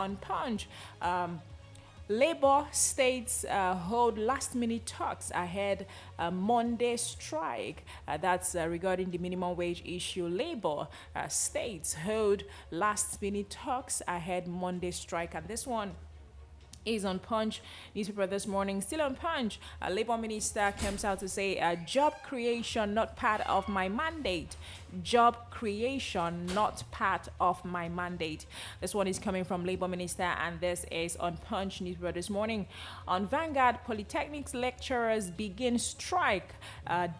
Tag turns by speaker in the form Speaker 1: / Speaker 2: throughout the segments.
Speaker 1: on Punch. Labor states hold last-minute talks ahead Monday strike. That's regarding the minimum wage issue. Labor states hold last-minute talks ahead Monday strike, and this one is on Punch newspaper this morning. Still on Punch, a Labour Minister comes out to say job creation not part of my mandate. Job creation not part of my mandate. This one is coming from Labour Minister, and this is on Punch newspaper this morning. On Vanguard, Polytechnics lecturers begin strike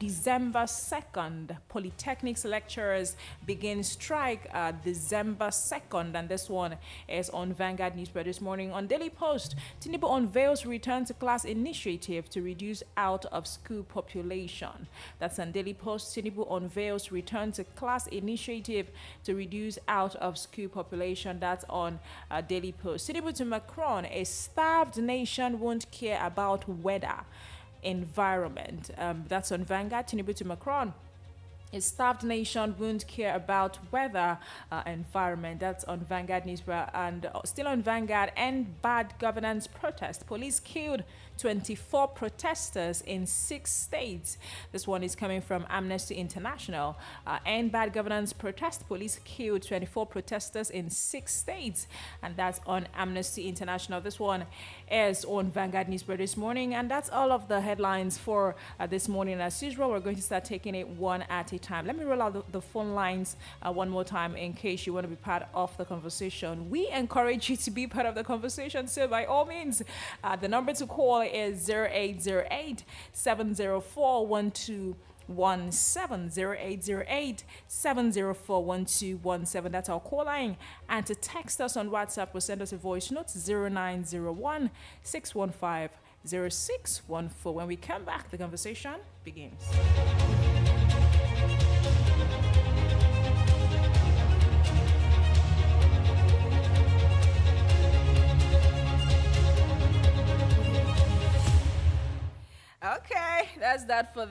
Speaker 1: December 2nd. Polytechnics lecturers begin strike December 2nd, and this one is on Vanguard newspaper this morning. On Daily Post, Tinubu unveils return to class initiative to reduce out of school population. That's on Daily Post. Tinubu unveils return to class initiative to reduce out of school population. That's on Daily Post. Tinubu to Macron, a starved nation won't care about weather, environment. That's on Vanguard. Tinubu to Macron, a starved nation won't care about weather, environment. That's on Vanguard newspaper. And still on Vanguard, end bad governance protest. Police killed 24 protesters in 6 states. This one is coming from Amnesty International. End bad governance protest. Police killed 24 protesters in 6 states. And that's on Amnesty International. This one is on Vanguard newspaper this morning. And that's all of the headlines for this morning. As usual, we're going to start taking it one at a time. Let me roll out the phone lines one more time in case you want to be part of the conversation. We encourage you to be part of the conversation, so by all means, the number to call is 0808 704 1217, 0808 704 1217. That's our call line. And to text us on WhatsApp or send us a voice note, 0901 615 0614. When we come back, the conversation begins. Okay, that's that for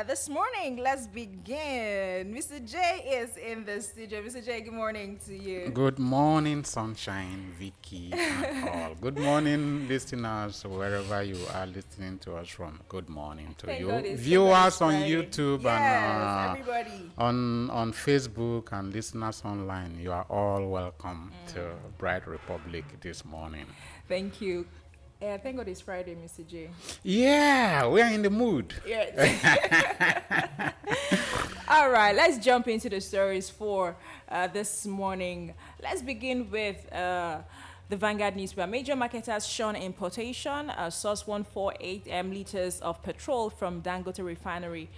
Speaker 1: this morning. Let's begin. Mr. J is in the studio. Mr. J, good morning to you.
Speaker 2: Good morning, Sunshine, Vicky, and all. Good morning, listeners, wherever you are listening to us from. Good morning to you. Viewers on YouTube and
Speaker 1: everybody
Speaker 2: on Facebook and listeners online. You are all welcome to Bright Republic this morning.
Speaker 1: Thank you. Thank God it's Friday, Mr. J.
Speaker 2: Yeah, we are in the mood.
Speaker 1: Yeah. All right, let's jump into the stories for this morning. Let's begin with the Vanguard newspaper. Major marketers shun importation. Source 148 liters of petrol from Dangote refinery.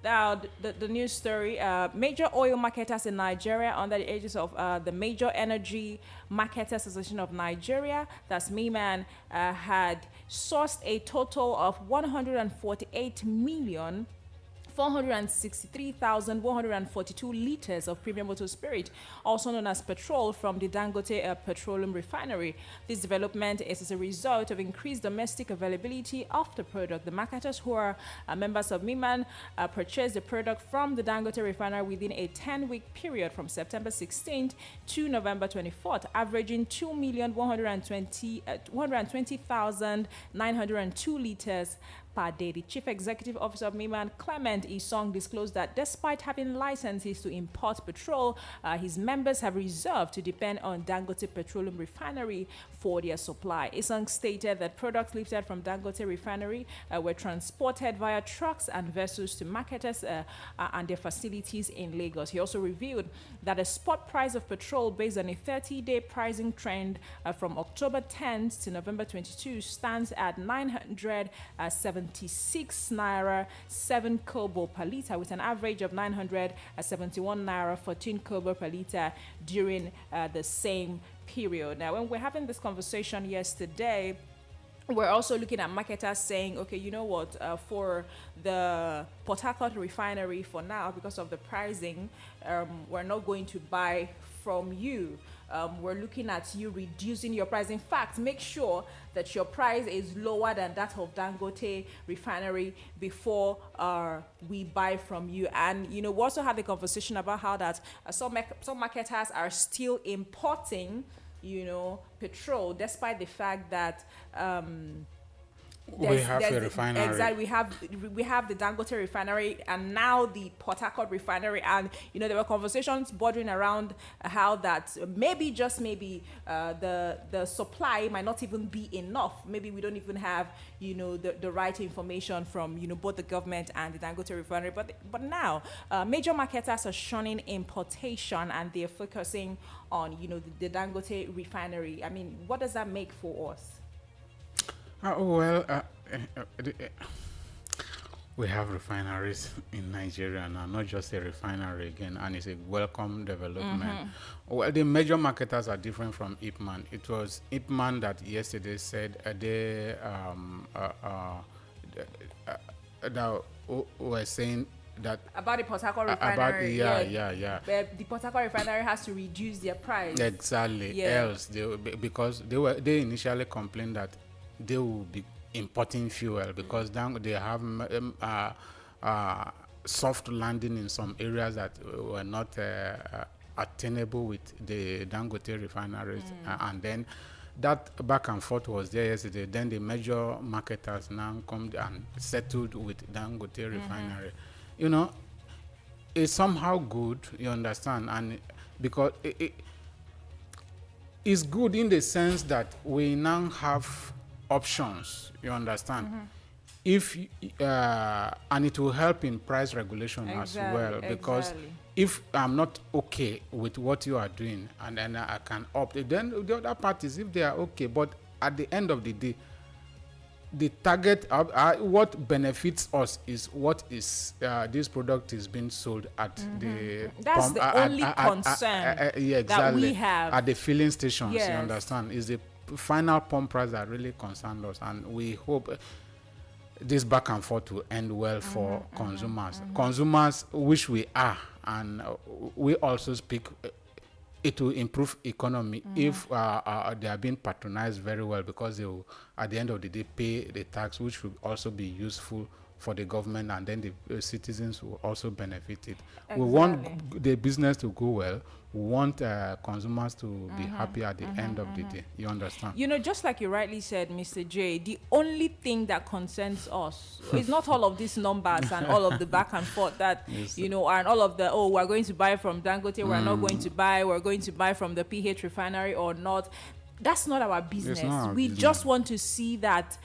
Speaker 1: Now, the news story, major oil marketers in Nigeria under the aegis of the Major Energy Marketers Association of Nigeria, that's MEMAN, had sourced a total of 148,463,142 liters of premium motor spirit, also known as petrol, from the Dangote Petroleum Refinery. This development is as a result of increased domestic availability of the product. The marketers, who are members of MEMAN, purchased the product from the Dangote Refinery within a 10-week period from September 16th to November 24th, averaging 2,120,902 liters per day. The Chief Executive Officer of MEMAN, Clement Isong, disclosed that despite having licenses to import petrol, his members have reserved to depend on Dangote Petroleum Refinery for their supply. Isong stated that products lifted from Dangote Refinery were transported via trucks and vessels to marketers and their facilities in Lagos. He also revealed that the spot price of petrol based on a 30-day pricing trend from October 10th to November 22 stands at 976 naira 7 kobo per liter, with an average of 971 naira 14 kobo per liter during the same period. Now, when we're having this conversation yesterday, we're also looking at marketers saying, okay, you know what, for the Port Harcourt refinery for now, because of the pricing, we're not going to buy from you. We're looking at you reducing your price. In fact, make sure that your price is lower than that of Dangote refinery before we buy from you. And, you know, we also had a conversation about how that some marketers are still importing petrol, despite the fact that
Speaker 2: we have a refinery.
Speaker 1: Exactly, we have the Dangote refinery and now the Port Harcourt refinery, and there were conversations bordering around how that maybe just maybe the supply might not even be enough. Maybe we don't even have the right information from both the government and the Dangote refinery. But now major marketers are shunning importation and they're focusing on the Dangote refinery. I mean, what does that make for us?
Speaker 2: We have refineries in Nigeria now, not just a refinery again, and it's a welcome development. Well, the major marketers are different from IPMAN. It was IPMAN that yesterday said they were saying that
Speaker 1: about the Port Harcourt refinery. The Port Harcourt refinery has to reduce their price.
Speaker 2: Exactly. Else, because they initially complained that they will be importing fuel because they have soft landing in some areas that were not attainable with the Dangote refineries. And then that back and forth was there yesterday. Then the major marketers now come and settled with Dangote refinery. It's somehow good, you understand, and because it's good in the sense that we now have options, you understand. If and it will help in price regulation as well, because if I'm not okay with what you are doing and then I can opt, then the other parties, if they are okay, but at the end of the day, the target what benefits us is what is this product is being sold at the
Speaker 1: that's pump, the only concern that we have
Speaker 2: at the filling stations. You understand, is the final pump price that really concerned us, and we hope this back and forth will end well for consumers, which we are, and we also speak. It will improve economy if they are being patronized very well, because they will, at the end of the day, pay the tax, which will also be useful for the government, and then the citizens will also benefit it. We want the business to go well. We want consumers to be happy at the end of the day. You understand?
Speaker 1: Just like you rightly said, Mr. J, the only thing that concerns us is not all of these numbers and all of the back and forth that, and all of the, we're going to buy from Dangote, we're not going to buy, we're going to buy from the PH refinery or not. That's not our business. We just want to see that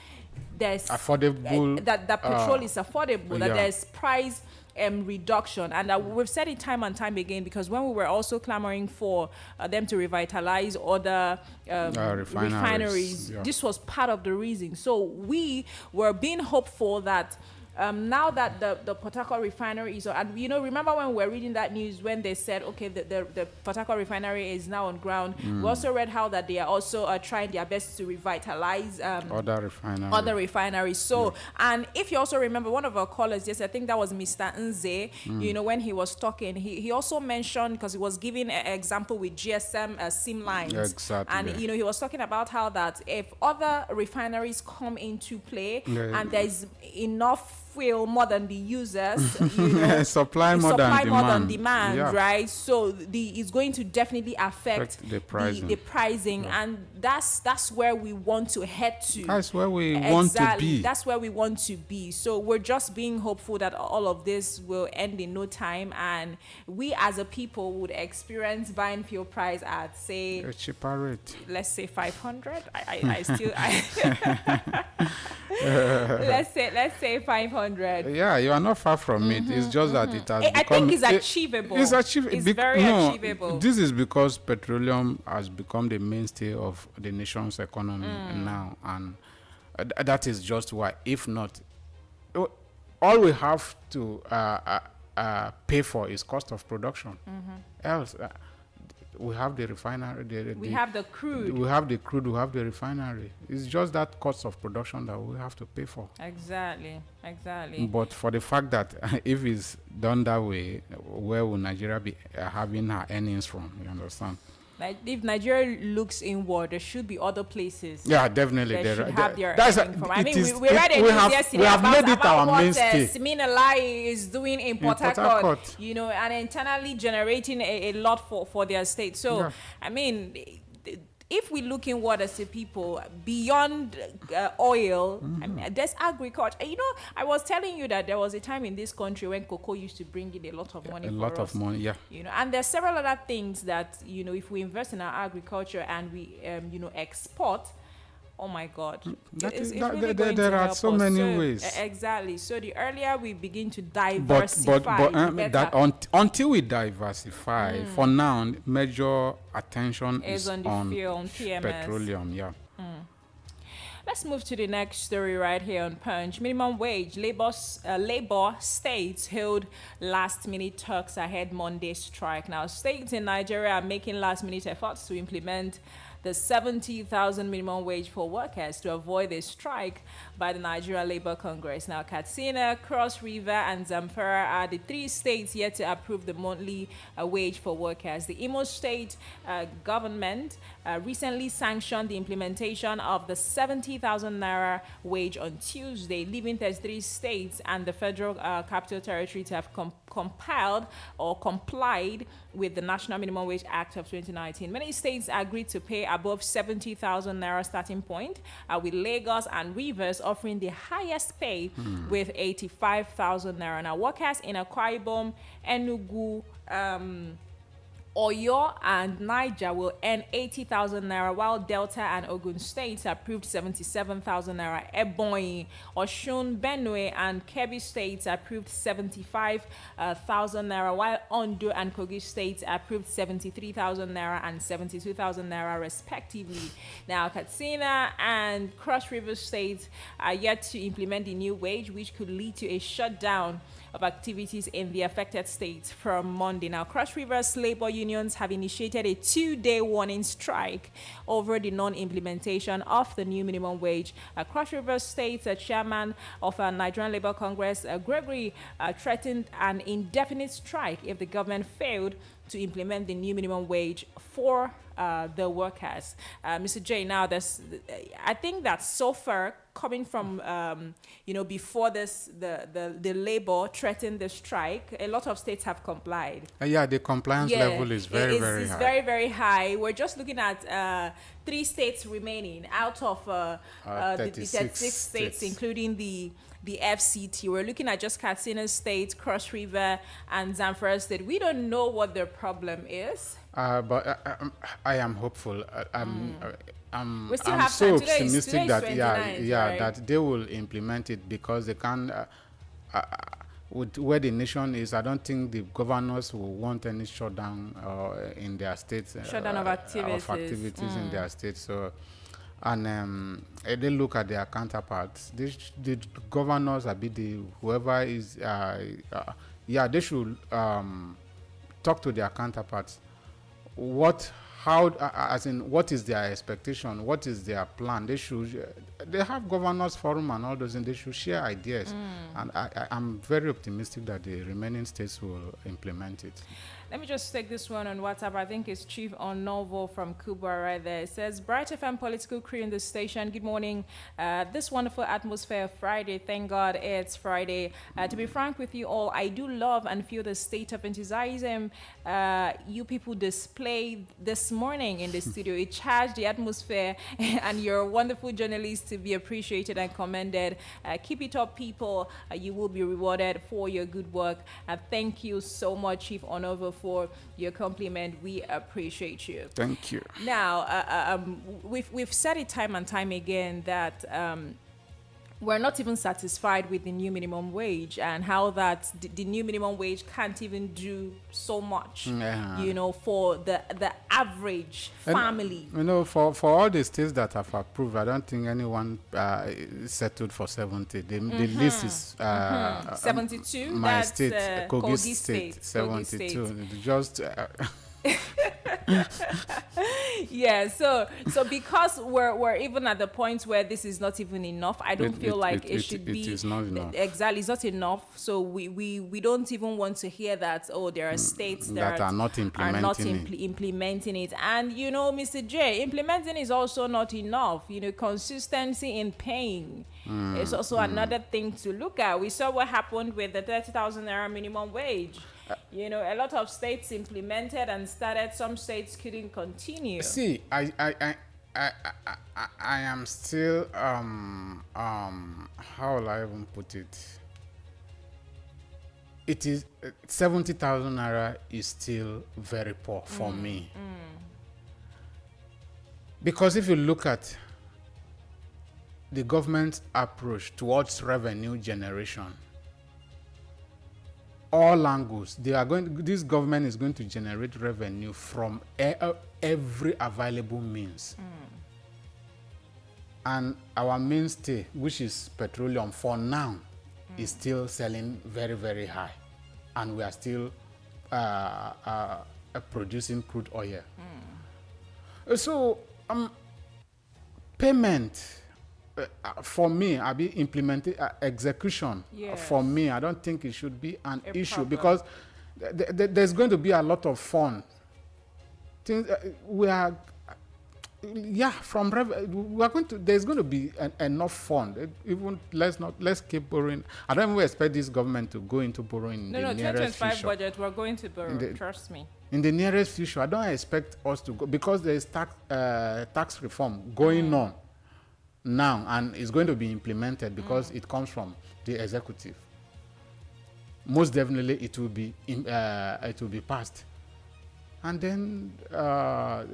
Speaker 1: there's
Speaker 2: affordable,
Speaker 1: that petrol is affordable, that there's price reduction, and we've said it time and time again, because when we were also clamoring for them to revitalize other refineries, this was part of the reason. So we were being hopeful that now that the Port Harcourt refinery is, and remember when we were reading that news when they said, okay, the Port Harcourt refinery is now on ground. We also read how that they are also trying their best to revitalize
Speaker 2: other
Speaker 1: refineries. So, and if you also remember, one of our callers, yes, I think that was Mr. Nze, when he was talking, he also mentioned, because he was giving an example with GSM SIM lines.
Speaker 2: Exactly.
Speaker 1: And, he was talking about how that if other refineries come into play and there's enough fuel more than the users,
Speaker 2: supply more than
Speaker 1: demand, right? So it's going to definitely affect
Speaker 2: the pricing,
Speaker 1: and that's where we want to head to.
Speaker 2: That's where we want to be.
Speaker 1: That's where we want to be. So we're just being hopeful that all of this will end in no time, and we as a people would experience buying fuel price at, say,
Speaker 2: a cheaper rate.
Speaker 1: Let's say 500. Let's say 500.
Speaker 2: Yeah, you are not far from it. It's just that it has
Speaker 1: I think it's achievable.
Speaker 2: It's achievable.
Speaker 1: It's very achievable.
Speaker 2: This is because petroleum has become the mainstay of the nation's economy now, and that is just why. If not, all we have to pay for is cost of production. Else, we have the refinery.
Speaker 1: We have the crude.
Speaker 2: We have the crude. We have the refinery. It's just that cost of production that we have to pay for.
Speaker 1: Exactly.
Speaker 2: But for the fact that if it's done that way, where will Nigeria be having her earnings from? You understand?
Speaker 1: Like, if Nigeria looks inward, there should be other places.
Speaker 2: Yeah, definitely.
Speaker 1: They should have their earning from. I mean, we read a news yesterday about what Siminalai is doing in Port Harcourt, and internally generating a lot for their state. So, I mean, if we look inward as a people, beyond oil, I mean, there's agriculture. You know, I was telling you that there was a time in this country when cocoa used to bring in a lot of money.
Speaker 2: Yeah.
Speaker 1: You know, and there's several other things that, you know, if we invest in our agriculture and we, you know, export, oh my God.
Speaker 2: There are so many ways.
Speaker 1: Exactly. So the earlier we begin to diversify,
Speaker 2: until we diversify, for now, major attention is on
Speaker 1: PMS.
Speaker 2: Petroleum. Yeah.
Speaker 1: Let's move to the next story right here on Punch. Minimum wage. Labor states held last-minute talks ahead Monday strike. Now, states in Nigeria are making last-minute efforts to implement the 70,000 minimum wage for workers to avoid a strike by the Nigeria Labour Congress. Now, Katsina, Cross River, and Zamfara are the three states yet to approve the monthly wage for workers. The Imo State government recently sanctioned the implementation of the 70,000 naira wage on Tuesday, leaving 33 states and the Federal Capital Territory to have compiled or complied with the National Minimum Wage Act of 2019. Many states agreed to pay above 70,000 naira starting point, with Lagos and Rivers offering the highest pay with 85,000 naira. Now, workers in Akwa Ibom, Enugu, Oyo and Niger will earn 80,000 naira, while Delta and Ogun states approved 77,000 naira. Ebonyi, Osun, Benue, and Kebbi states approved 75,000 naira, while Ondo and Kogi states approved 73,000 naira and 72,000 naira respectively. Now, Katsina and Cross River states are yet to implement the new wage, which could lead to a shutdown of activities in the affected states from Monday. Now, Cross River's labor unions have initiated a 2-day warning strike over the non-implementation of the new minimum wage. Cross River State's chairman of Nigerian Labour Congress, Gregory, threatened an indefinite strike if the government failed to implement the new minimum wage for the workers. Mr. J, now I think that so far, coming from before this, the labor threatened the strike, a lot of states have complied.
Speaker 2: Yeah, the compliance level is very high.
Speaker 1: It's very, very high. We're just looking at 3 states remaining out of the 36 states, including the FCT. We're looking at just Katsina State, Cross River, and Zamfara State. We don't know what their problem is.
Speaker 2: But I am hopeful.
Speaker 1: We still
Speaker 2: I'm
Speaker 1: have
Speaker 2: so
Speaker 1: time. Today is
Speaker 2: optimistic
Speaker 1: 29th, right?
Speaker 2: that they will implement it, because they can. With where the nation is, I don't think the governors will want any shutdown in their states.
Speaker 1: Shutdown of activities
Speaker 2: in their states. So, and they look at their counterparts. The governors, whoever is, they should talk to their counterparts. What is their expectation? What is their plan? They have governors forum and all those, and they should share ideas. And I'm very optimistic that the remaining states will implement it.
Speaker 1: Let me just take this one on WhatsApp. I think it's Chief Onovo from Cuba right there. It says, Bright FM political crew in the station. Good morning. This wonderful atmosphere of Friday. Thank God it's Friday. To be frank with you all, I do love and feel the state of enthusiasm you people displayed this morning in the studio. It charged the atmosphere, and you're wonderful journalists to be appreciated and commended. Keep it up, people. You will be rewarded for your good work. Thank you so much, Chief Onovo, for your compliment. We appreciate you.
Speaker 2: Thank you.
Speaker 1: Now, we've said it time and time again that we're not even satisfied with the new minimum wage, and how that the new minimum wage can't even do so much, for the average family.
Speaker 2: For all the states that have approved, I don't think anyone settled for 70. The list is
Speaker 1: 72.
Speaker 2: My
Speaker 1: that's
Speaker 2: state, Kogi State, 72. Just.
Speaker 1: Yeah, so because we're even at the point where this is not even enough, I don't feel like it should be.
Speaker 2: It is not enough.
Speaker 1: Exactly, it's not enough. So we don't even want to hear that. Oh, there are states that
Speaker 2: are not
Speaker 1: implementing it. And Mr. J, implementing is also not enough. Consistency in paying is also another thing to look at. We saw what happened with the 30,000 naira minimum wage. A lot of states implemented and started. Some states couldn't continue.
Speaker 2: See, I am still how will I even put it? It is 70,000 naira is still very poor for me. Because if you look at the government's approach towards revenue generation, all angles, this government is going to generate revenue from every available means. And our mainstay, which is petroleum, for now, is still selling very, very high. And we are still producing crude oil. So, payment, for me, I be implemented execution.
Speaker 1: Yes.
Speaker 2: For me, I don't think it should be an issue
Speaker 1: problem.
Speaker 2: because there's going to be a lot of fun. Things we are, we are going to. There's going to be enough fund. Even let's keep borrowing. I don't even expect this government to go into borrowing in the nearest
Speaker 1: 2025
Speaker 2: future.
Speaker 1: budget, we're going to borrow. Trust me.
Speaker 2: In the nearest future, I don't expect us to go because there is tax reform going on now, and it's going to be implemented because it comes from the executive. Most definitely, it will be passed, and then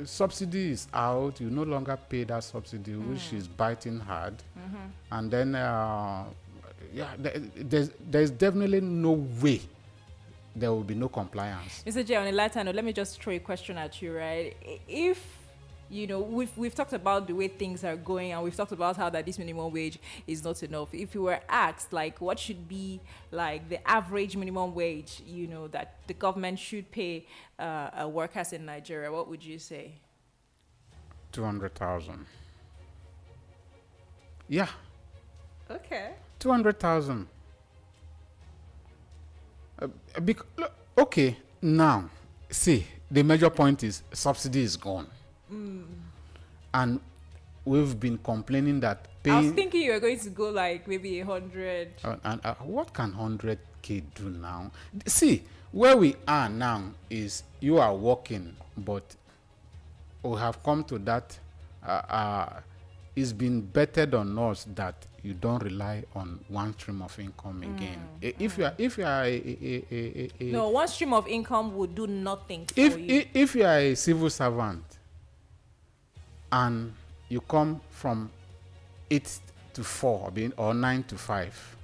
Speaker 2: subsidy is out. You no longer pay that subsidy, which is biting hard, and then there's definitely no way there will be no compliance.
Speaker 1: Mr. J, on a lighter note, let me just throw a question at you, right? If, we've talked about the way things are going, and we've talked about how that this minimum wage is not enough. If you were asked, like, what should be, like, the average minimum wage, that the government should pay workers in Nigeria, what would you say?
Speaker 2: 200,000. Yeah.
Speaker 1: Okay.
Speaker 2: 200,000. Okay, now, see, the major point is subsidy is gone. And we've been complaining that paying...
Speaker 1: I was thinking you were going to go like maybe 100.
Speaker 2: What can 100K do now? See, where we are now is you are working, but we have come to that... it's been bettered on us that you don't rely on one stream of income again. If you are
Speaker 1: no, one stream of income would do nothing for you.
Speaker 2: If you are a civil servant and you come from 8 to 4 or 9 to 5,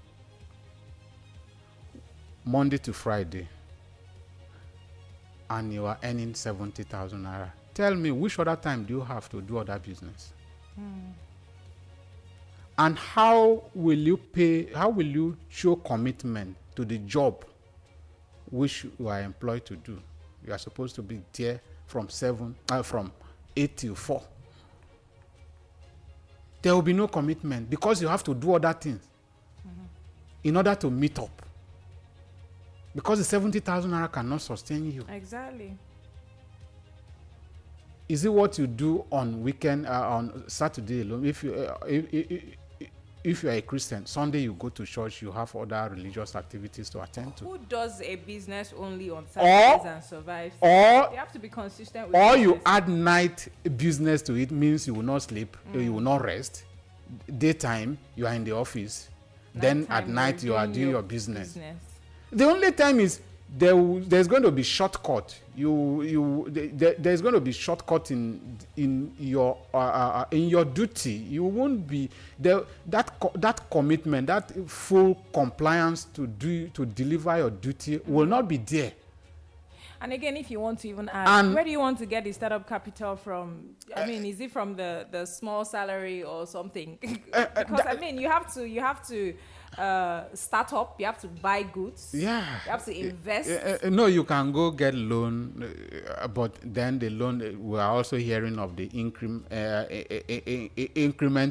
Speaker 2: Monday to Friday, and you are earning 70,000 naira, tell me which other time do you have to do other business? And how will you show commitment to the job which you are employed to do? You are supposed to be there from 8 till 4. There will be no commitment because you have to do other things in order to meet up. Because the 70,000 naira cannot sustain you.
Speaker 1: Exactly.
Speaker 2: Is it what you do on weekend, on Saturday alone? If you are a Christian, Sunday you go to church, you have other religious activities to attend to.
Speaker 1: Who does a business only on Saturdays and survives?
Speaker 2: Or
Speaker 1: you have to be consistent with
Speaker 2: or
Speaker 1: business.
Speaker 2: you add night business to it, means you will not sleep, you will not rest. Daytime, you are in the office. Then at night, you are doing your business. The only time is there's going to be shortcut. There's going to be shortcut in your duty. You won't be there. That commitment, that full compliance to deliver your duty will not be there.
Speaker 1: And again, if you want to even ask, where do you want to get the startup capital from? I mean, is it from the small salary or something? Because I mean, you have to start up. You have to buy goods.
Speaker 2: Yeah.
Speaker 1: You have to invest.
Speaker 2: No, you can go get loan, but then the loan. We are also hearing of the increment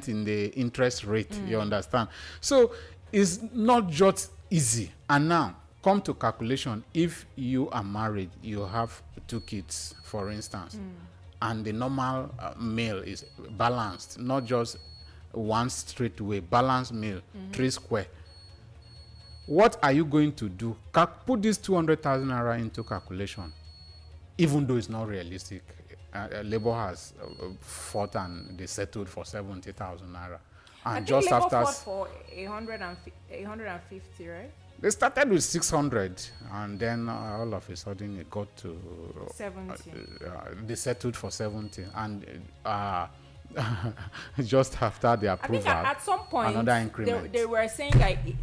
Speaker 2: in the interest rate. You understand? So it's not just easy. And now, come to calculation. If you are married, you have 2 kids, for instance, and the normal meal is balanced, not just one straight way, balanced meal, 3 square. What are you going to do? Put this 200,000 naira into calculation, even though it's not realistic. Labour has fought and they settled for 70,000 naira.
Speaker 1: I
Speaker 2: And
Speaker 1: think
Speaker 2: just
Speaker 1: Labour
Speaker 2: after
Speaker 1: fought for 850, right?
Speaker 2: they started with 600, and then all of a sudden it got to
Speaker 1: 70.
Speaker 2: they settled for 70, and just after the
Speaker 1: I think
Speaker 2: approval,
Speaker 1: at some point
Speaker 2: another increment.
Speaker 1: they were saying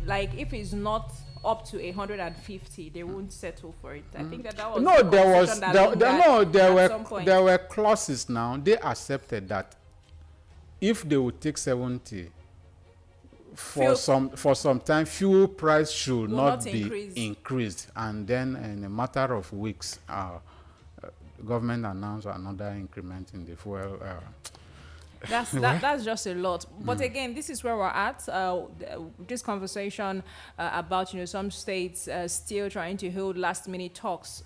Speaker 1: like if it's not up to 150, they won't settle for it. I think that was
Speaker 2: No,
Speaker 1: the
Speaker 2: there was
Speaker 1: conversation that
Speaker 2: there,
Speaker 1: we
Speaker 2: no
Speaker 1: had
Speaker 2: there
Speaker 1: at
Speaker 2: were
Speaker 1: some point.
Speaker 2: there were clauses. Now they accepted that if they would take 70 for some time, fuel price should
Speaker 1: Will
Speaker 2: not
Speaker 1: not
Speaker 2: be increased, and then in a matter of weeks, government announced another increment in the fuel.
Speaker 1: That's just a lot. But again, this is where we're at. This conversation about some states still trying to hold last minute talks.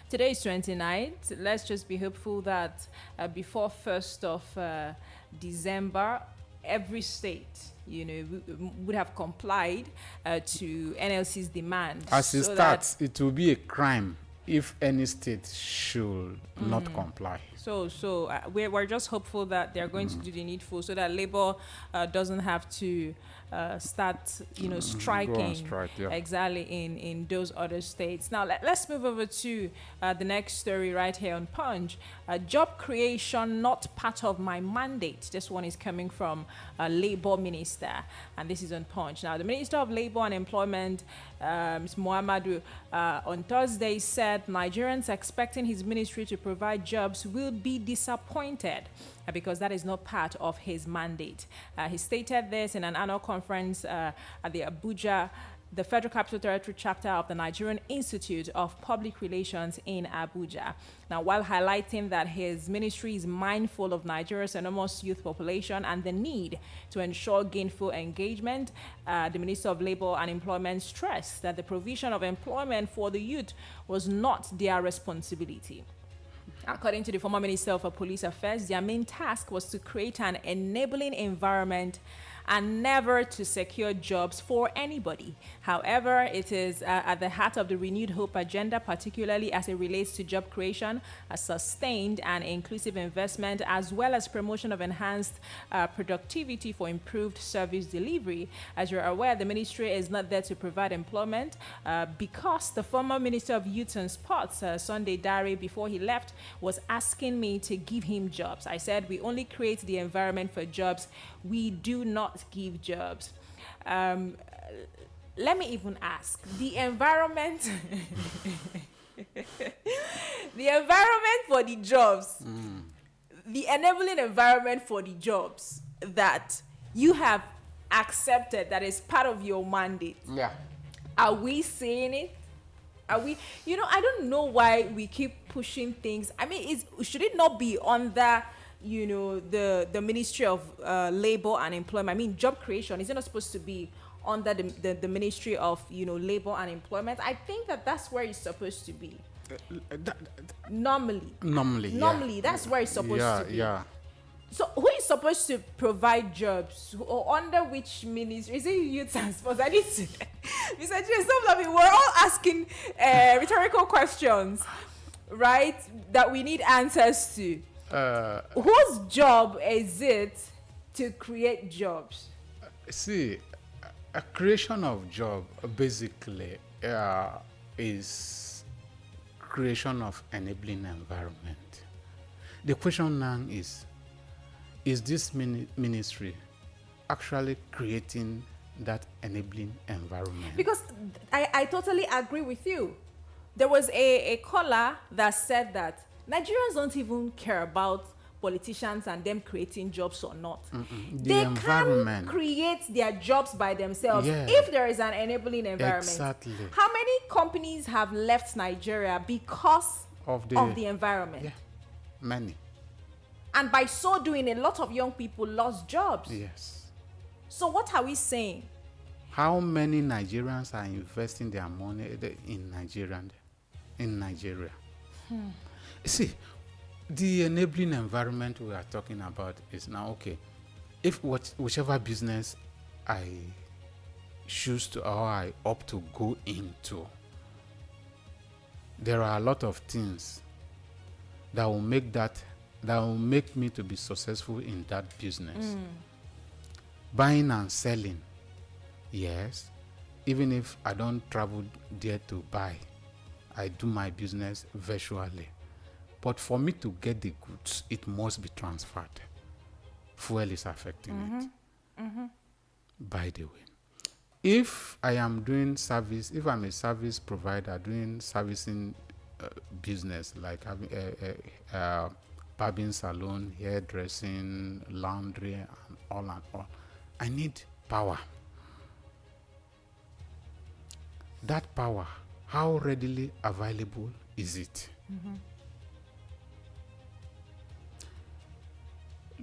Speaker 1: Today is 29th. Let's just be hopeful that before 1st of December, every state would have complied to NLC's demand.
Speaker 2: As it starts, it will be a crime if any state should not comply.
Speaker 1: So we're just hopeful that they're going to do the needful so that Labour doesn't have to start, striking
Speaker 2: Go on strike, yeah.
Speaker 1: exactly in those other states. Now let's move over to the next story right here on Punch. Job creation not part of my mandate. This one is coming from Labour Minister, and this is on Punch. Now the Minister of Labour and Employment, Ms. Muhammadu, on Thursday said Nigerians expecting his ministry to provide jobs will be disappointed because that is not part of his mandate. He stated this in an annual conference at the Abuja, the Federal Capital Territory chapter of the Nigerian Institute of Public Relations in Abuja. Now, while highlighting that his ministry is mindful of Nigeria's enormous youth population and the need to ensure gainful engagement, the Minister of Labour and Employment stressed that the provision of employment for the youth was not their responsibility. According to the former Minister for Police Affairs, their main task was to create an enabling environment and never to secure jobs for anybody. However, it is at the heart of the renewed hope agenda, particularly as it relates to job creation, a sustained and inclusive investment, as well as promotion of enhanced productivity for improved service delivery. As you're aware, the ministry is not there to provide employment because the former Minister of Youth and Sports, Sunday Dare, before he left, was asking me to give him jobs. I said, we only create the environment for jobs. We do not give jobs. Let me even ask, the environment the environment for the jobs, the enabling environment for the jobs that you have accepted that is part of your mandate.
Speaker 2: Yeah.
Speaker 1: Are we saying it? Are we, I don't know why we keep pushing things. I mean, should it not be under the Ministry of Labour and Employment? I mean, job creation, is it not supposed to be under the Ministry of Labour and Employment? I think that's where it's supposed to be. Normally, that's where it's supposed to be.
Speaker 2: Yeah.
Speaker 1: So who is supposed to provide jobs? Or under which ministry? Is it youth and sports? I need to Mr. J, we're all asking rhetorical questions, right? That we need answers to. Whose job is it to create jobs?
Speaker 2: See, a creation of job basically is creation of enabling environment. The question now is this ministry actually creating that enabling environment?
Speaker 1: Because I totally agree with you. There was a caller that said that Nigerians don't even care about politicians and them creating jobs or not. They can create their jobs by themselves if there is an enabling environment.
Speaker 2: Exactly.
Speaker 1: How many companies have left Nigeria because of the environment?
Speaker 2: Yeah, many.
Speaker 1: And by so doing, a lot of young people lost jobs.
Speaker 2: Yes.
Speaker 1: So what are we saying?
Speaker 2: How many Nigerians are investing their money in Nigeria? See, the enabling environment we are talking about is now, okay, if whichever business I choose to or I opt to go into, there are a lot of things that will make that that will make me to be successful in that business. Buying and selling, yes. Even if I don't travel there to buy, I do my business virtually. But for me to get the goods, it must be transferred. Fuel is affecting it. By the way, if I am doing service, if I'm a service provider doing servicing business like having a barbing salon, hairdressing, laundry, and all, I need power. That power, how readily available is it?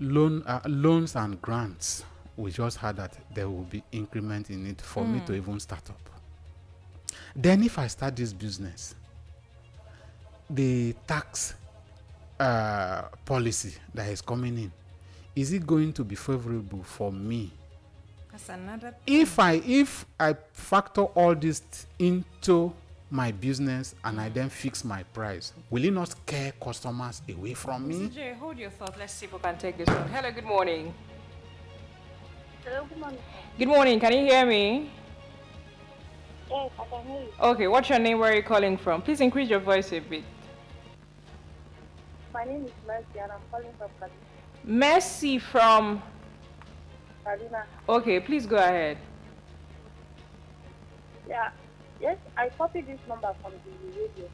Speaker 2: Loans and grants, we just heard that there will be increment in it for me to even start up. Then if I start this business, the tax policy that is coming in, is it going to be favorable for me?
Speaker 1: That's another thing.
Speaker 2: If I factor all this into my business and I then fix my price, will it not scare customers away from me?
Speaker 1: CJ, hold your thought. Let's see if we can take this one. Hello, good morning.
Speaker 3: Hello, good morning.
Speaker 1: Good morning. Can you hear me?
Speaker 3: Yes, I can hear you.
Speaker 1: Okay, what's your name? Where are you calling from? Please increase your voice a bit.
Speaker 3: My name is Mercy and I'm calling from Kaduna.
Speaker 1: Mercy from...
Speaker 3: Kaduna.
Speaker 1: Okay, please go ahead.
Speaker 3: Yeah. Yes, I copied this number from the radio.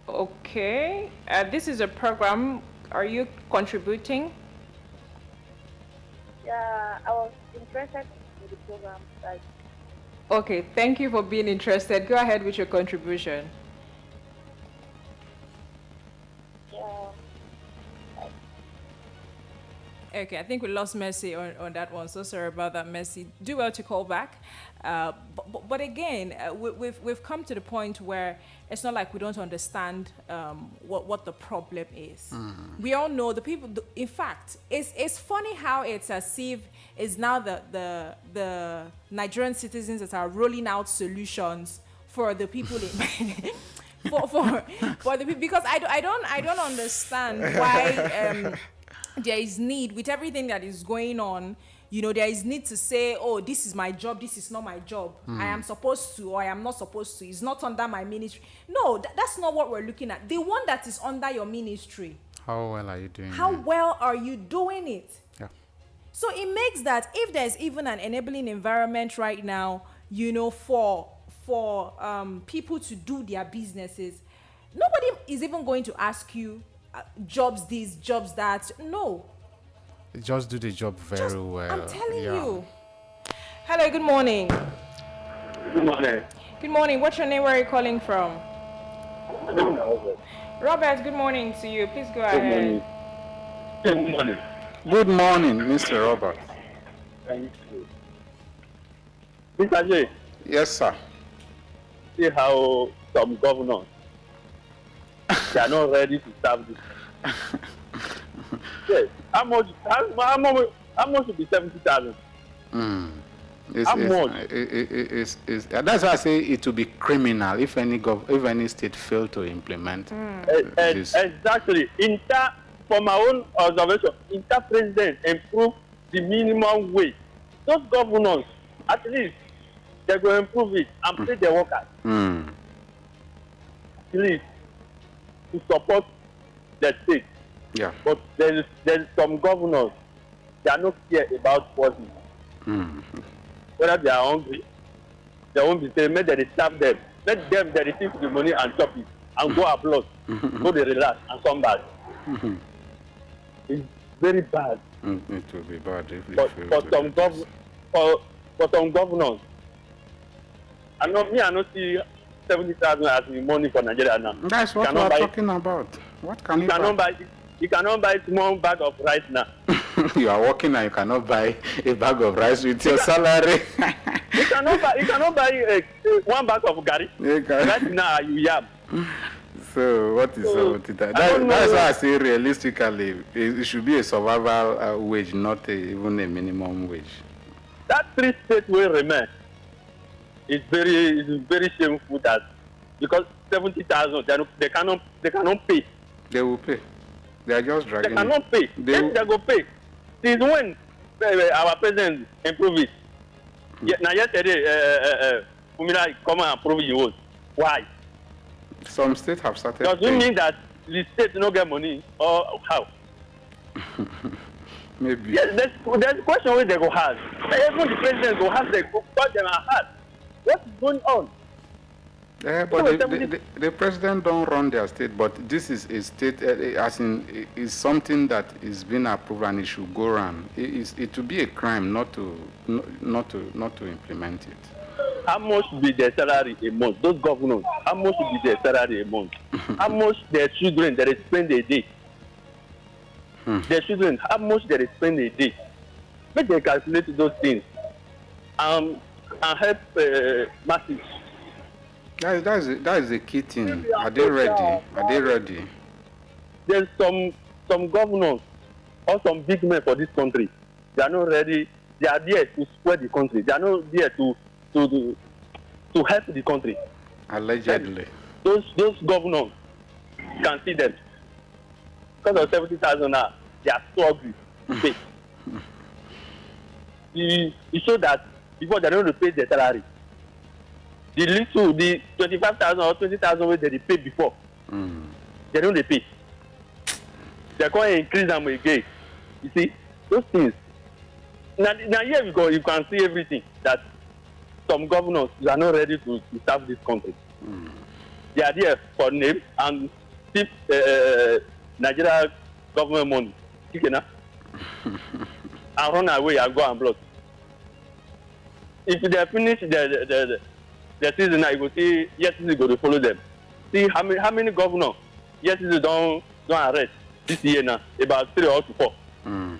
Speaker 1: Okay. This is a program. Are you contributing?
Speaker 3: Yeah, I was interested in the program. Like,
Speaker 1: Okay, thank you for being interested. Go ahead with your contribution.
Speaker 3: yeah,
Speaker 1: Okay, I think we lost Mercy on that one. So sorry about that, Mercy. Do well to call back. But again, we've come to the point where it's not like we don't understand what the problem is. We all know the people. In fact, it's funny how it's as if it's now the Nigerian citizens that are rolling out solutions for the people in. For the people, because I don't understand why there is need with everything that is going on. You know, there is need to say, oh, this is my job, this is not my job. I am supposed to, or I am not supposed to. It's not under my ministry. No, that's not what we're looking at. The one that is under your ministry.
Speaker 2: How well are you doing?
Speaker 1: How well are you doing it?
Speaker 2: Yeah.
Speaker 1: So it makes that if there's even an enabling environment right now, you know, for people to do their businesses, nobody is even going to ask you jobs this, jobs that. No.
Speaker 2: Just do the job very well.
Speaker 1: I'm telling you. Hello, good morning.
Speaker 4: Good morning.
Speaker 1: Good morning. What's your name? Where are you calling from? Robert, good morning to you. Please go ahead.
Speaker 4: Good morning.
Speaker 2: Good morning, Mr. Robert.
Speaker 4: Thank you. Mr. J,
Speaker 2: Yes, sir.
Speaker 4: see how some governors they are not ready to serve this. Yes. How much should be 70,000? How much?
Speaker 2: That's why I say it will be criminal if any state fail to implement this.
Speaker 4: Exactly. For my own observation, inter-president improve the minimum wage. Those governors, at least, they will improve it and pay the workers. Please, to support the state.
Speaker 2: Yeah.
Speaker 4: But there's some governors, they are not care about what is. Whether they are hungry, they won't be saying, make them serve them. Let them they receive the money and chop it and go abroad, go they relax and come back. It's very bad.
Speaker 2: It will be bad if
Speaker 4: For some governors, I don't see 70,000 as the money for Nigeria now.
Speaker 2: That's what we are talking about. What can you buy?
Speaker 4: You cannot buy a small bag of rice now.
Speaker 2: You are working and you cannot buy a bag of rice with your salary.
Speaker 4: You cannot buy one bag of gari. Right now you yam.
Speaker 2: So what is 70,000? That's why I say realistically, it should be a survival wage, not even a minimum wage.
Speaker 4: That 3 states will remain. It's very shameful that because 70,000 they cannot pay.
Speaker 2: They will pay. They are just
Speaker 4: They
Speaker 2: dragging
Speaker 4: cannot pay. Yes, they go pay. Since when our president improve it? Now yesterday, Fumila come and approve it was. Why?
Speaker 2: Some states have started.
Speaker 4: Does it mean that the state no get money or how?
Speaker 2: Maybe.
Speaker 4: Yes, there's a question where they go hard. Even the president go have they go touch them hard. What is going on?
Speaker 2: But the president don't run their state, but this is a state, as in, is something that is being approved and it should go around. It would be a crime not to implement it.
Speaker 4: How much be their salary a month? Those governors, how much be their salary a month? How much their children that they spend a day? Their children, how much they spend a day? Make they calculate those things and help masses.
Speaker 2: That is the key thing. Are they ready? Are they ready?
Speaker 4: There's some governors or some big men for this country. They are not ready. They are there to spread the country. They are not there to help the country.
Speaker 2: Allegedly.
Speaker 4: Those governors can see them. Because of 70,000 now, they are struggling to pay. It shows that before they don't pay their salary. The 25,000 or 20,000 where they pay before, they don't pay. They're going to increase them again. You see, those things. Now here we go, you can see everything that some governors are not ready to serve this country. They are there for name and keep Nigeria government money, and run away and go and block. If they finish the season, I will see yes, they go to follow them. See how many governors yes, they don't arrest this year now, about 3 or 4.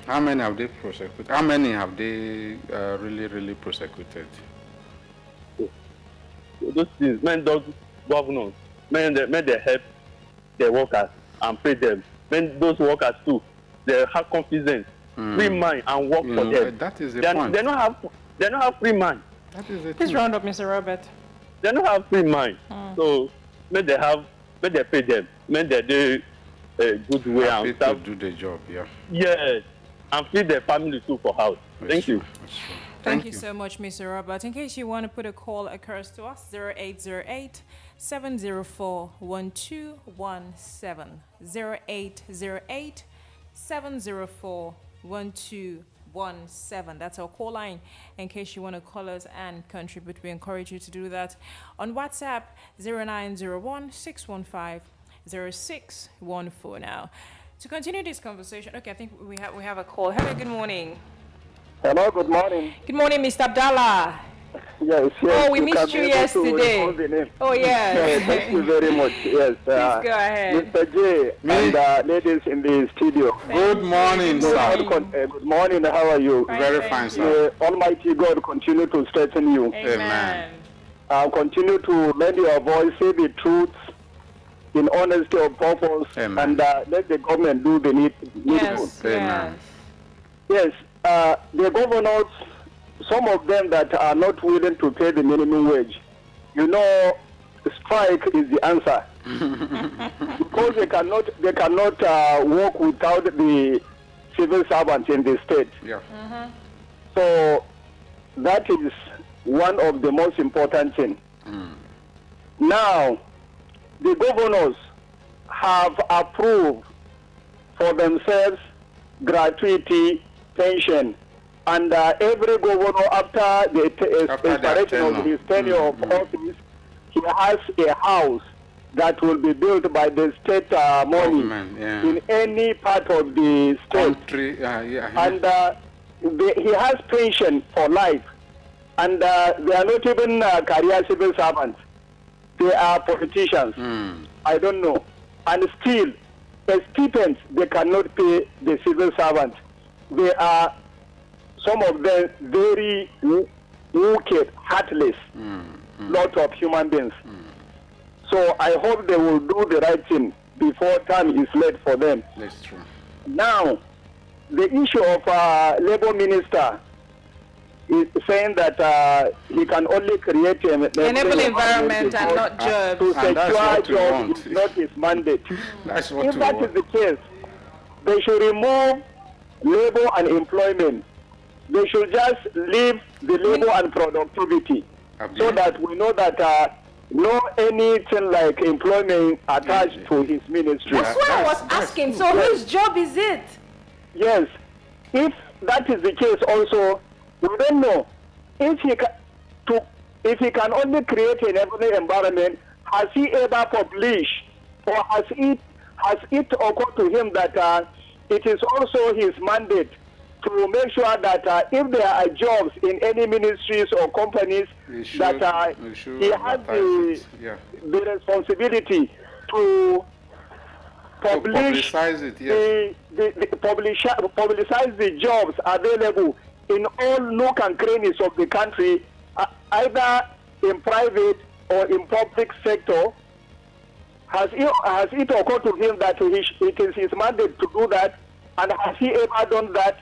Speaker 2: How many have they prosecuted? How many have they really prosecuted?
Speaker 4: Those things, men, those governors, men they help their workers and pay them. Men, those workers too, they have confidence, free mind and work for them.
Speaker 2: That is the
Speaker 4: point. They don't have free mind.
Speaker 2: That is the
Speaker 1: Please round up, Mr. Robert.
Speaker 4: They don't have free mind. So when they pay them, when they do a good way and
Speaker 2: stuff. Do the job, yeah.
Speaker 4: Yes, and feed their family too for house. Thank you.
Speaker 1: Thank you so much, Mr. Robert. In case you want to put a call across to us, 0808 704 1217. 0808 704 1217. That's our call line in case you want to call us and contribute. We encourage you to do that. On WhatsApp, 0901 615 0614 now. To continue this conversation, okay, I think we have a call. Hello, good morning.
Speaker 5: Hello, good morning.
Speaker 1: Good morning, Mr. Abdallah.
Speaker 5: Yes.
Speaker 1: Oh, we missed you yesterday. Oh, yes.
Speaker 5: Thank you very much. Yes.
Speaker 1: Please go ahead.
Speaker 5: Mr. J and ladies in the studio.
Speaker 2: Good morning, sir.
Speaker 5: Good morning. How are you?
Speaker 2: Very fine, sir.
Speaker 5: Almighty God continue to strengthen you.
Speaker 1: Amen.
Speaker 5: Continue to lend your voice, say the truth in honesty of purpose.
Speaker 2: Amen.
Speaker 5: And let the government do the needful.
Speaker 1: Yes.
Speaker 2: Amen.
Speaker 5: Yes. The governors, some of them that are not willing to pay the minimum wage, strike is the answer. Because they cannot work without the civil servants in the state.
Speaker 2: Yeah.
Speaker 5: So that is one of the most important things. Now, the governors have approved for themselves gratuity pension, and every governor after the expiration of his tenure of office, he has a house that will be built by the state money in any part of the state. And he has pension for life, and they are not even career civil servants. They are politicians. I don't know. And still, as stipends, they cannot pay the civil servants. They are, some of them, very wicked, heartless, lot of human beings. So I hope they will do the right thing before time is late for them.
Speaker 2: That's true.
Speaker 5: Now, the issue of Labour Minister is saying that he can only create an
Speaker 1: enable environment and not jobs.
Speaker 5: To secure jobs is not his mandate.
Speaker 2: That's what
Speaker 5: if that is the case, they should remove labor and employment. They should just leave the labor and productivity, so that we know that no anything like employment attached to his ministry.
Speaker 6: That's what I was asking. So whose job is it?
Speaker 5: Yes, if that is the case, also we don't know if he can only create an environment. Has he ever published, or has it occurred to him that it is also his mandate to make sure that if there are jobs in any ministries or companies, he has the responsibility to
Speaker 2: publicize it, yes.
Speaker 5: Publicize the jobs available in all nook and crannies of the country, either in private or in public sector. Has it occurred to him that it is his mandate to do that, and has he ever done that?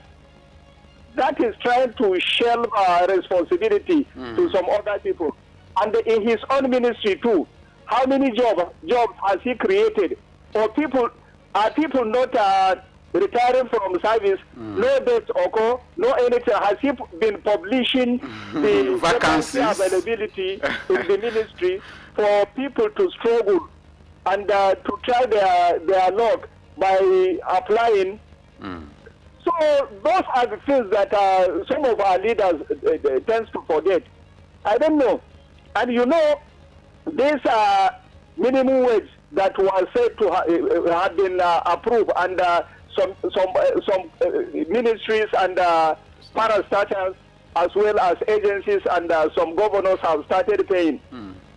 Speaker 5: That is trying to shelve responsibility to some other people. And in his own ministry too, how many jobs has he created? Or are people not retiring from service? No dates occur, no anything. Has he been publishing the vacancy availability in the ministry for people to struggle and to try their luck by applying? So those are the things that some of our leaders tend to forget. I don't know. And you know, this minimum wage that was said to have been approved, and some ministries and parastatals, as well as agencies and some governors have started paying.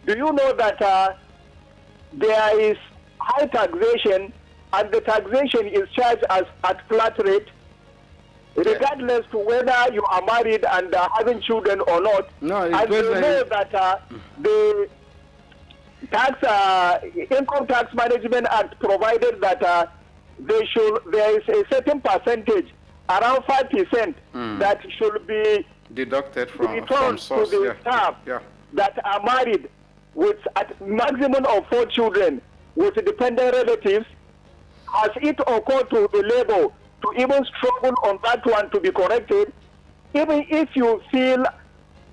Speaker 5: Do you know that there is high taxation, and the taxation is charged at flat rate, regardless to whether you are married and having children or not?
Speaker 2: No,
Speaker 5: and you know that the Income Tax Management Act provided that there is a certain percentage, around 5%, that should be
Speaker 2: deducted from
Speaker 5: returned to the staff that are married with a maximum of 4 children with dependent relatives. Has it occurred to the labor to even struggle on that one to be corrected? Even if you fill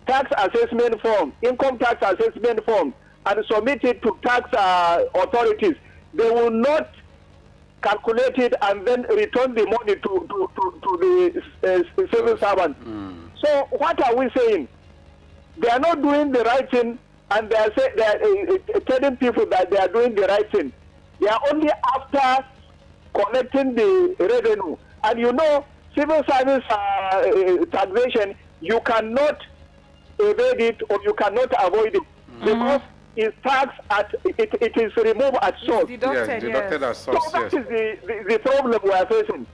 Speaker 5: tax assessment form, income tax assessment form, and submit it to tax authorities, they will not calculate it and then return the money to the civil servant. So what are we saying? They are not doing the right thing, and they are telling people that they are doing the right thing. They are only after collecting the revenue. And you know, civil service taxation, you cannot evade it or you cannot avoid it, because it's taxed at it is removed at source.
Speaker 6: Deducted
Speaker 2: at source.
Speaker 5: So that is the problem we are facing.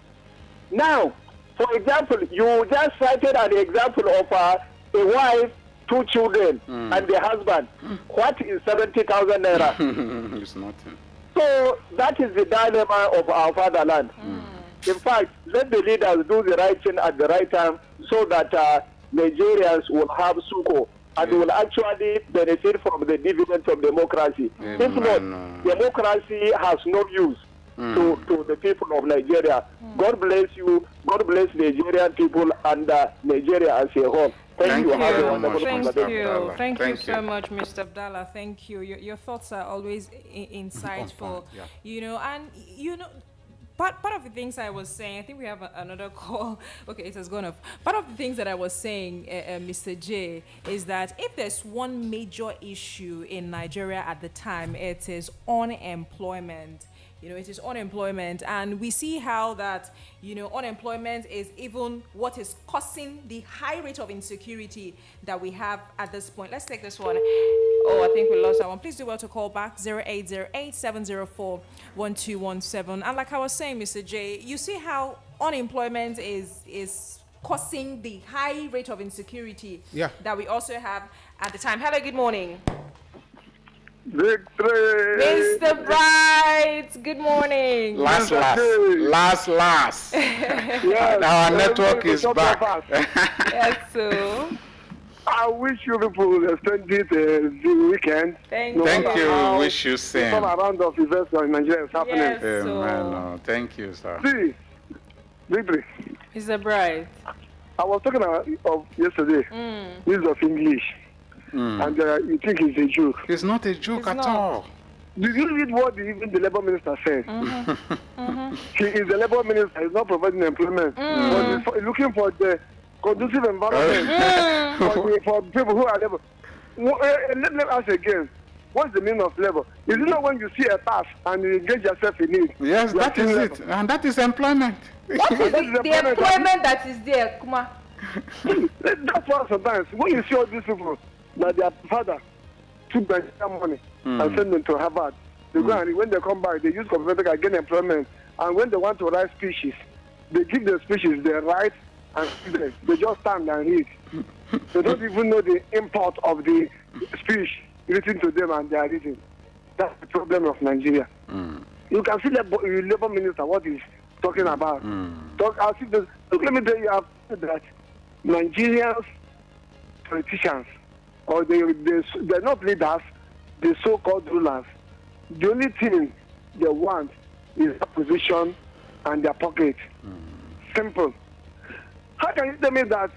Speaker 5: Now, for example, you just cited an example of a wife, 2 children, and the husband. What is 70,000 naira?
Speaker 2: It's nothing.
Speaker 5: So that is the dilemma of our fatherland. In fact, let the leaders do the right thing at the right time, so that Nigerians will have succor and will actually benefit from the dividends of democracy. If not, democracy has no use to the people of Nigeria. God bless you. God bless Nigerian people and Nigeria as a whole. Thank you. Have a wonderful conversation.
Speaker 6: Thank you so much, Mr. Abdallah. Thank you. Your thoughts are always insightful. You know, and you know, part of the things I was saying, I think we have another call. Okay, it has gone off. Part of the things that I was saying, Mr. J, is that if there's one major issue in Nigeria at the time, it is unemployment. You know, it is unemployment, and we see how that, you know, unemployment is even what is causing the high rate of insecurity that we have at this point. Let's take this one. Oh, I think we lost that one. Please do well to call back 0808-704-1217. And like I was saying, Mr. J, you see how unemployment is causing the high rate of insecurity that we also have at the time. Hello, good morning.
Speaker 5: Victory!
Speaker 6: Mr. Bright, good morning.
Speaker 2: Last.
Speaker 5: Yes,
Speaker 2: our network is back.
Speaker 6: Yes, so.
Speaker 5: I wish you people extended the weekend.
Speaker 6: Thank
Speaker 2: you. Wish you same.
Speaker 5: Some round of events in Nigeria is happening.
Speaker 6: Yes,
Speaker 2: Amen. Thank you, sir.
Speaker 5: See, Victory.
Speaker 6: Mr. Bright.
Speaker 5: I was talking of yesterday, use of English, and you think it's a joke.
Speaker 2: It's not a joke at
Speaker 6: not.
Speaker 2: all.
Speaker 5: Did you read what even the Labour Minister said? He is the Labour Minister. He's not providing employment. But he's looking for the conducive environment for people who are labor. Let me ask again. What's the meaning of labor? Is it not when you see a task and you engage yourself in it?
Speaker 2: Yes, that is it. And that is employment.
Speaker 6: What is the employment that is there, Kuma?
Speaker 5: That's why sometimes when you see all these people, that their father took their money and sent them to Harvard, they go and when they come back, they use computer to gain employment. And when they want to write speeches, they give the speeches the right and they just stand and read. They don't even know the import of the speech written to them and they are reading. That's the problem of Nigeria. You can see the Labour Minister, what he's talking about. Look, let me tell you that Nigerians, politicians, or they're not leaders, the so-called rulers, the only thing they want is their position and their pocket. Simple. How can you tell me that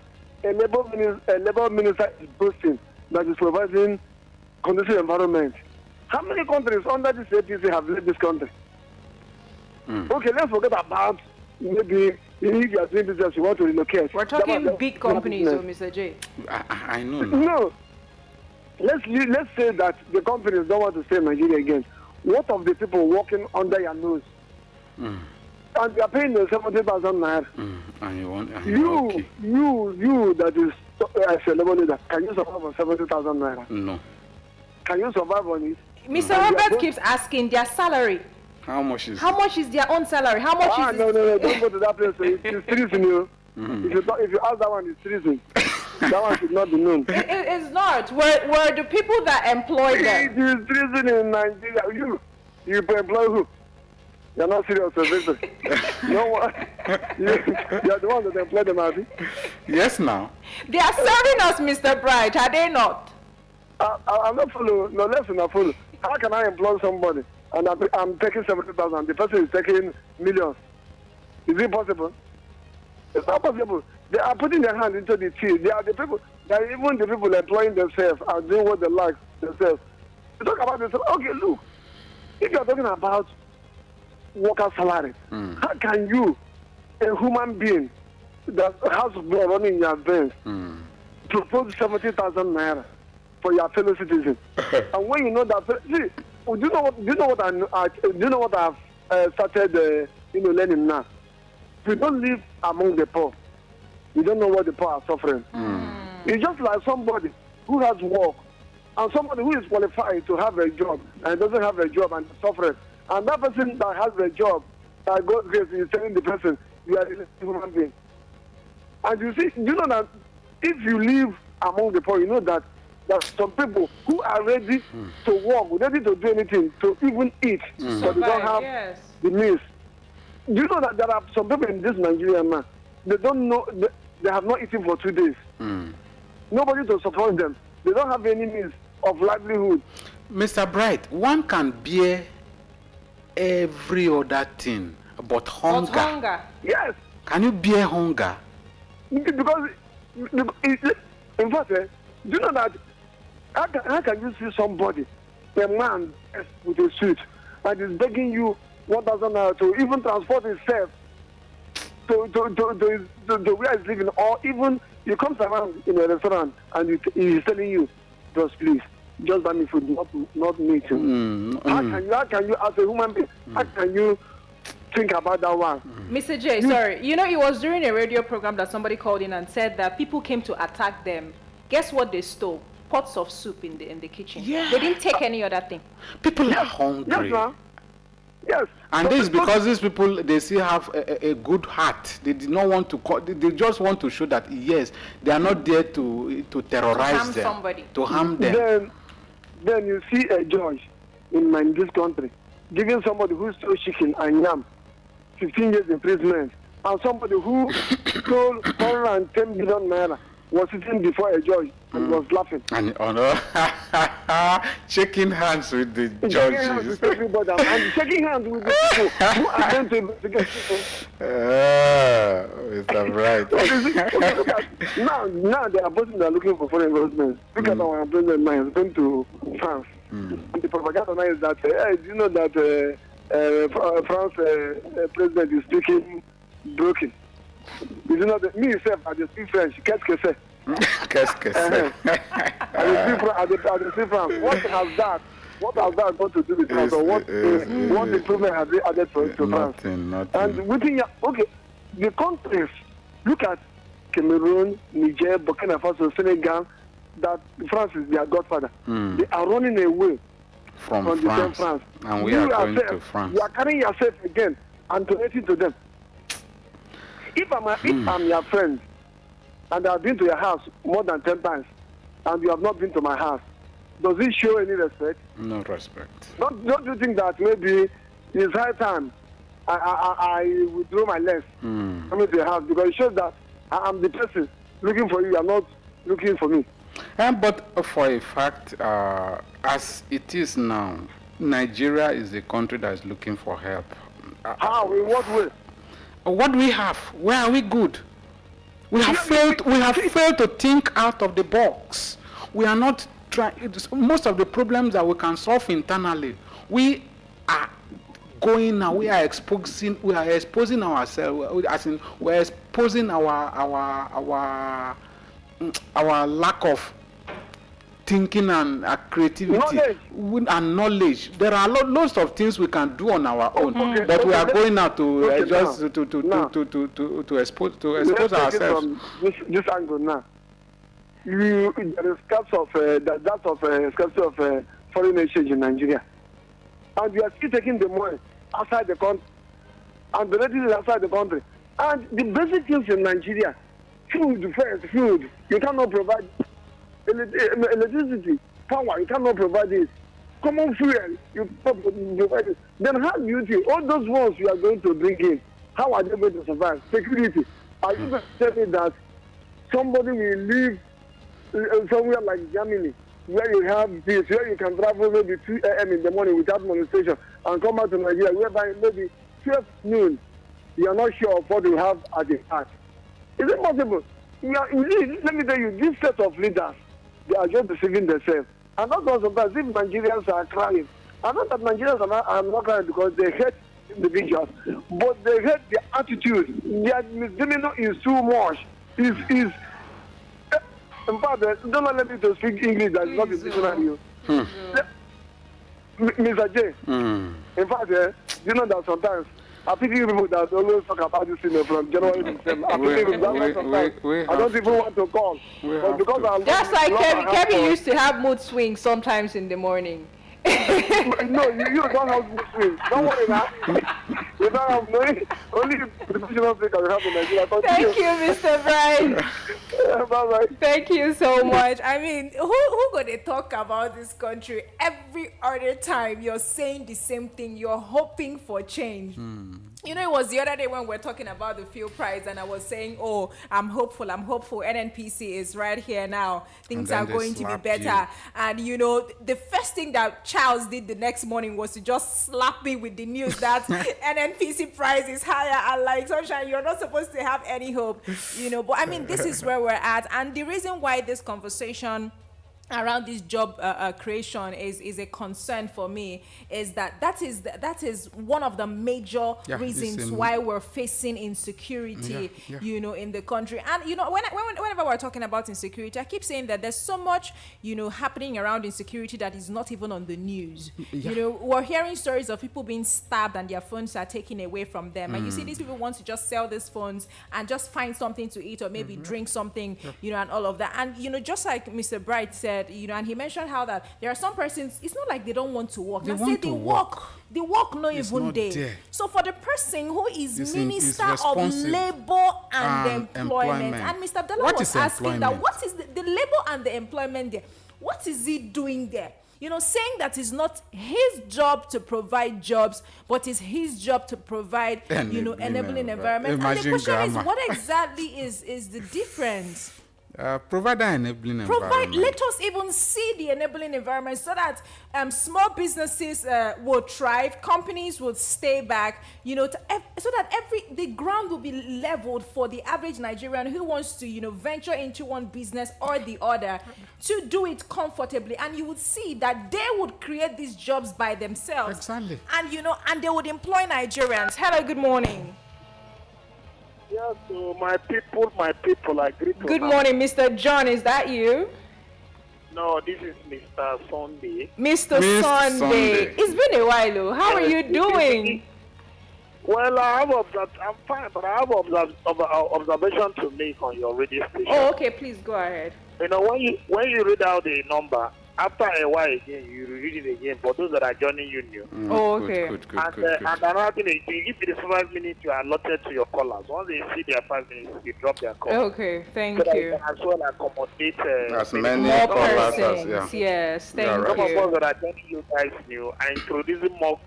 Speaker 5: a Labour minister is boasting that is providing conducive environment? How many countries under this APC have led this country? Okay, let's forget about maybe if you are doing business, you want to relocate.
Speaker 6: We're talking big companies, so Mr. J.
Speaker 2: I know.
Speaker 5: No. Let's say that the companies don't want to stay in Nigeria again. What of the people working under your nose? And they are paying the 70,000 naira.
Speaker 2: And
Speaker 5: You that is as a level leader, can you survive on 70,000 naira?
Speaker 2: No.
Speaker 5: Can you survive on it?
Speaker 6: Mr. Robert keeps asking their salary.
Speaker 2: How much is
Speaker 6: their own salary? How much is
Speaker 5: no, don't go to that place. It's treason, you. If you ask that one, it's treason. That one should not be known.
Speaker 6: It's not. We're the people that employ them.
Speaker 5: It is treason in Nigeria. You employ who? You're not serious, Victor. No one. You're the one that employed them, Abby.
Speaker 2: Yes, now.
Speaker 6: They are serving us, Mr. Bright, are they not?
Speaker 5: I'm not follow. No, listen, I follow. How can I employ somebody and I'm taking 70,000? The person is taking millions. Is it possible? It's not possible. They are putting their hand into the tea. They are the people. They are even the people employing themselves and doing what they like themselves. You talk about this. Okay, look. If you are talking about worker salary, how can you, a human being that has blood running in your veins, propose 70,000 naira for your fellow citizens? And when you know that, see, do you know what I've started, learning now? If you don't live among the poor, you don't know what the poor are suffering. It's just like somebody who has work and somebody who is qualified to have a job and doesn't have a job and is suffering. And that person that has a job, that God's grace is telling the person, you are a human being. And you know that if you live among the poor, you know that there are some people who are ready to work, ready to do anything, to even eat, but they don't have the means. Do you know that there are some people in this Nigeria man, they don't know, they have not eaten for 2 days. Nobody to support them. They don't have any means of livelihood.
Speaker 2: Mr. Bright, one can bear every other thing but hunger.
Speaker 5: Yes.
Speaker 2: Can you bear hunger?
Speaker 5: Because in fact, do you know that how can you see somebody, a man with a suit, and is begging you 1,000 naira to even transport himself to where he's living, or even he comes around in a restaurant and he's telling you, just please, just buy me food, not meat. How can you, as a human being, how can you think about that one?
Speaker 6: Mr. J, sorry. You know, it was during a radio program that somebody called in and said that people came to attack them. Guess what they stole? Pots of soup in the kitchen. Yeah. They didn't take any other thing.
Speaker 2: People are hungry.
Speaker 5: Yes.
Speaker 2: And this is because these people, they still have a good heart. They did not want to, they just want to show that, yes, they are not there to terrorize them.
Speaker 6: Somebody.
Speaker 2: To harm them.
Speaker 5: Then you see a judge in this country giving somebody who stole chicken and yam 15 years imprisonment, and somebody who stole 110 billion naira was sitting before a judge and was laughing.
Speaker 2: And shaking hands with the
Speaker 5: Shaking hands
Speaker 2: judges.
Speaker 5: with everybody and shaking hands with the people who are going to investigate people.
Speaker 2: Mr. Bright.
Speaker 5: Look at, now they are boasting they are looking for foreign investments. Look at our president now is going to France. And the propaganda now is that, do you know that France president is speaking broken? You know that me myself, I just speak French. Qu'est-ce que c'est?
Speaker 2: Qu'est-ce que c'est?
Speaker 5: I speak France. What has that got to do with France? Or what improvement has they added to France?
Speaker 2: Nothing.
Speaker 5: And within the countries, look at Cameroon, Niger, Burkina Faso, Senegal, that France is their godfather. They are running away
Speaker 2: from
Speaker 5: the same
Speaker 2: France.
Speaker 5: France.
Speaker 2: And we are going to France.
Speaker 5: You are carrying yourself again and donating to them. If I'm your friend and I've been to your house more than 10 times and you have not been to my house, does it show any respect?
Speaker 2: No respect.
Speaker 5: Don't you think that maybe it's high time I withdraw my legs coming to your house because it shows that I'm the person looking for you, you are not looking for me.
Speaker 2: But for a fact, as it is now, Nigeria is the country that is looking for help.
Speaker 5: How? In what way?
Speaker 2: What do we have? Where are we good? We have failed to think out of the box. We are not trying. Most of the problems that we can solve internally, we are going now. We are exposing ourselves. As in, we are exposing our lack of thinking and creativity and knowledge. There are lots of things we can do on our own, but we are going now to expose ourselves.
Speaker 5: From this angle now. There is scarcity of foreign exchange in Nigeria, and we are still taking the money outside the country, and donating it outside the country. And the basic things in Nigeria, food. You cannot provide electricity, power. You cannot provide it. Common fuel, you cannot provide it. Then how do you think all those ones you are going to bring in? How are they going to survive? Security. Are you going to tell me that somebody will live somewhere like Germany, where you have this, where you can travel maybe 2 a.m. in the morning without molestation and come back to Nigeria, whereby maybe 12 noon, you are not sure of what you have at the heart? Is it possible? Let me tell you, this set of leaders, they are just deceiving themselves. And that's why sometimes if Nigerians are crying, I know that Nigerians are not crying because they hate individuals, but they hate their attitude. Their misdemeanor is too much. In fact, don't let me to speak English that is not in dictionary. Mr. J, in fact, you know that sometimes I pity people that always talk about this thing from January to December. I don't even want to call. But because I'm
Speaker 6: just like Kevin used to have mood swings sometimes in the morning.
Speaker 5: No, you don't have mood swings. Don't worry now. You don't have only the professional speaker you have in Nigeria.
Speaker 6: Thank you, Mr. Bright.
Speaker 5: Bye-bye.
Speaker 6: Thank you so much.
Speaker 1: I mean, who gonna talk about this country every other time? You're saying the same thing. You're hoping for change. You know, it was the other day when we were talking about the fuel price, and I was saying, "Oh, I'm hopeful. NNPC is right here now. Things are going to be better." And you know, the first thing that Charles did the next morning was to just slap me with the news that NNPC price is higher. And like, Sunshine, you're not supposed to have any hope, you know. But I mean, this is where we're at, and the reason why this conversation around this job creation is a concern for me is that is one of the major reasons why we're facing insecurity, you know, in the country. And you know, whenever we're talking about insecurity, I keep saying that there's so much, you know, happening around insecurity that is not even on the news. You know, we're hearing stories of people being stabbed and their phones are taken away from them, and you see these people want to just sell these phones and just find something to eat or maybe drink something, you know, and all of that. And you know, just like Mr. Bright said, you know, and he mentioned how that there are some persons, it's not like they don't want to work. They work not even there. So for the person who is Minister of Labor and Employment, and Mr. Abdallah was asking that what is the labor and the employment there? What is he doing there? You know, saying that it's not his job to provide jobs, but it's his job to provide, you know, enabling environment. And the question is, what exactly is the difference?
Speaker 2: Provide an enabling environment.
Speaker 1: Let us even see the enabling environment so that small businesses will thrive, companies will stay back, so that the ground will be leveled for the average Nigerian who wants to, venture into one business or the other to do it comfortably. And you would see that they would create these jobs by themselves.
Speaker 2: Exactly.
Speaker 1: And, and they would employ Nigerians. Hello, good morning.
Speaker 5: Yeah, so my people, I greet you.
Speaker 1: Good morning, Mr. John. Is that you?
Speaker 5: No, this is Mr. Sunday.
Speaker 1: Mr. Sunday. It's been a while, though. How are you doing?
Speaker 5: Well, I'm fine, but I have observation to make on your radio station.
Speaker 1: Oh, okay. Please go ahead.
Speaker 5: When you read out the number, after a while again, you read it again. For those that are joining you new.
Speaker 1: Oh, okay.
Speaker 2: Good.
Speaker 5: And another thing is, if it is 5 minutes, you are allotted to your callers. Once they see their 5 minutes, you drop their call.
Speaker 1: Okay, thank
Speaker 5: so
Speaker 1: you.
Speaker 5: That you can as well accommodate
Speaker 2: as many
Speaker 1: more
Speaker 2: callers
Speaker 1: persons.
Speaker 2: as
Speaker 1: Yes, thank
Speaker 2: right.
Speaker 5: Some of
Speaker 1: you.
Speaker 5: us that are joining you guys new and introducing more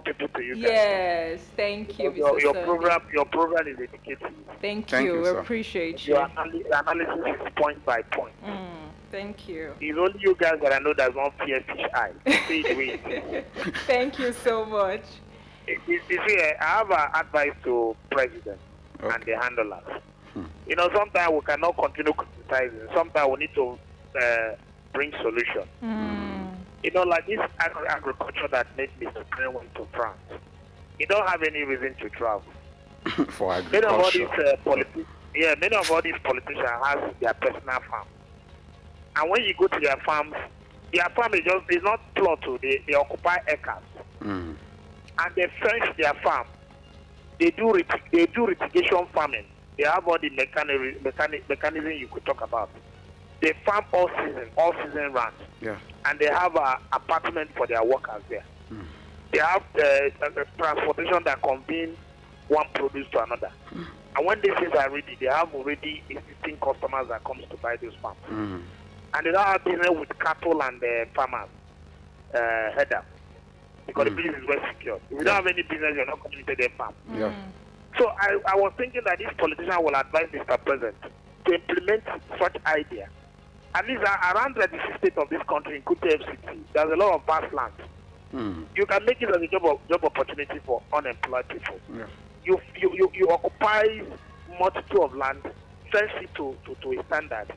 Speaker 5: people to you guys.
Speaker 1: Yes, thank you,
Speaker 5: Your
Speaker 1: Mr.
Speaker 5: your program is educative.
Speaker 1: Thank
Speaker 2: you,
Speaker 1: you. We
Speaker 2: sir.
Speaker 1: appreciate you.
Speaker 5: Your analysis is point by point.
Speaker 1: Thank you.
Speaker 5: It's only you guys that I know that don't fear fish eye. Say it with.
Speaker 1: Thank you so much.
Speaker 5: You see, I have an advice to president and the handlers. Sometimes we cannot continue criticizing. Sometimes we need to bring solution. Like this agriculture that made Mr. President went to France. He don't have any reason to travel.
Speaker 2: For agriculture.
Speaker 5: Many of all these politicians have their personal farm. And when you go to their farm is not plot. They occupy acres. And they fence their farm. They do irrigation farming. They have all the mechanism you could talk about. They farm all season round.
Speaker 2: Yeah.
Speaker 5: And they have an apartment for their workers there. They have transportation that convene one produce to another. And when these things are ready, they have already existing customers that comes to buy those farms. And they don't have business with cattle and farmers header. Because the business is well secured. If you don't have any business, you're not coming to their farm.
Speaker 2: Yeah.
Speaker 5: So I was thinking that this politician will advise Mr. President to implement such idea. At least around the state of this country, including FCT, there's a lot of vast land. You can make it as a job opportunity for unemployed people.
Speaker 2: Yeah.
Speaker 5: You occupy multitude of land, fence it to a standard,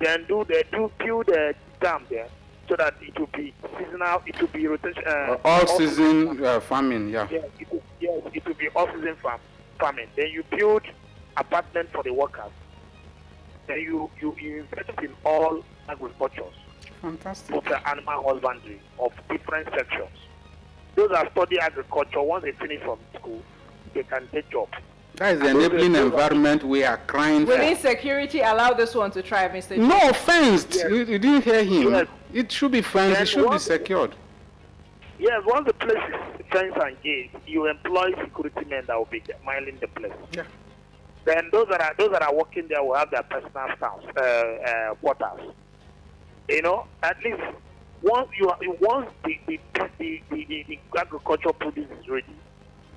Speaker 5: then build a dam there so that it will be seasonal, it will be rotation.
Speaker 2: All season farming, yeah.
Speaker 5: It will be all season farming. Then you build apartment for the workers. Then you invest in all agricultures.
Speaker 2: Fantastic.
Speaker 5: For the animal husbandry of different sections. Those that study agriculture, once they finish from school, they can get jobs.
Speaker 2: That is the enabling environment we are crying for.
Speaker 1: Will insecurity allow this one to thrive, Mr.
Speaker 2: No, fenced.
Speaker 5: Yes.
Speaker 2: You didn't hear him.
Speaker 5: Yes.
Speaker 2: It should be fenced. It should be secured.
Speaker 5: Yes, once the place is fenced and gates, you employ security men that will be mining the place.
Speaker 2: Yeah.
Speaker 5: Then those that are working there will have their personal staff, quarters. At least once the agricultural produce is ready,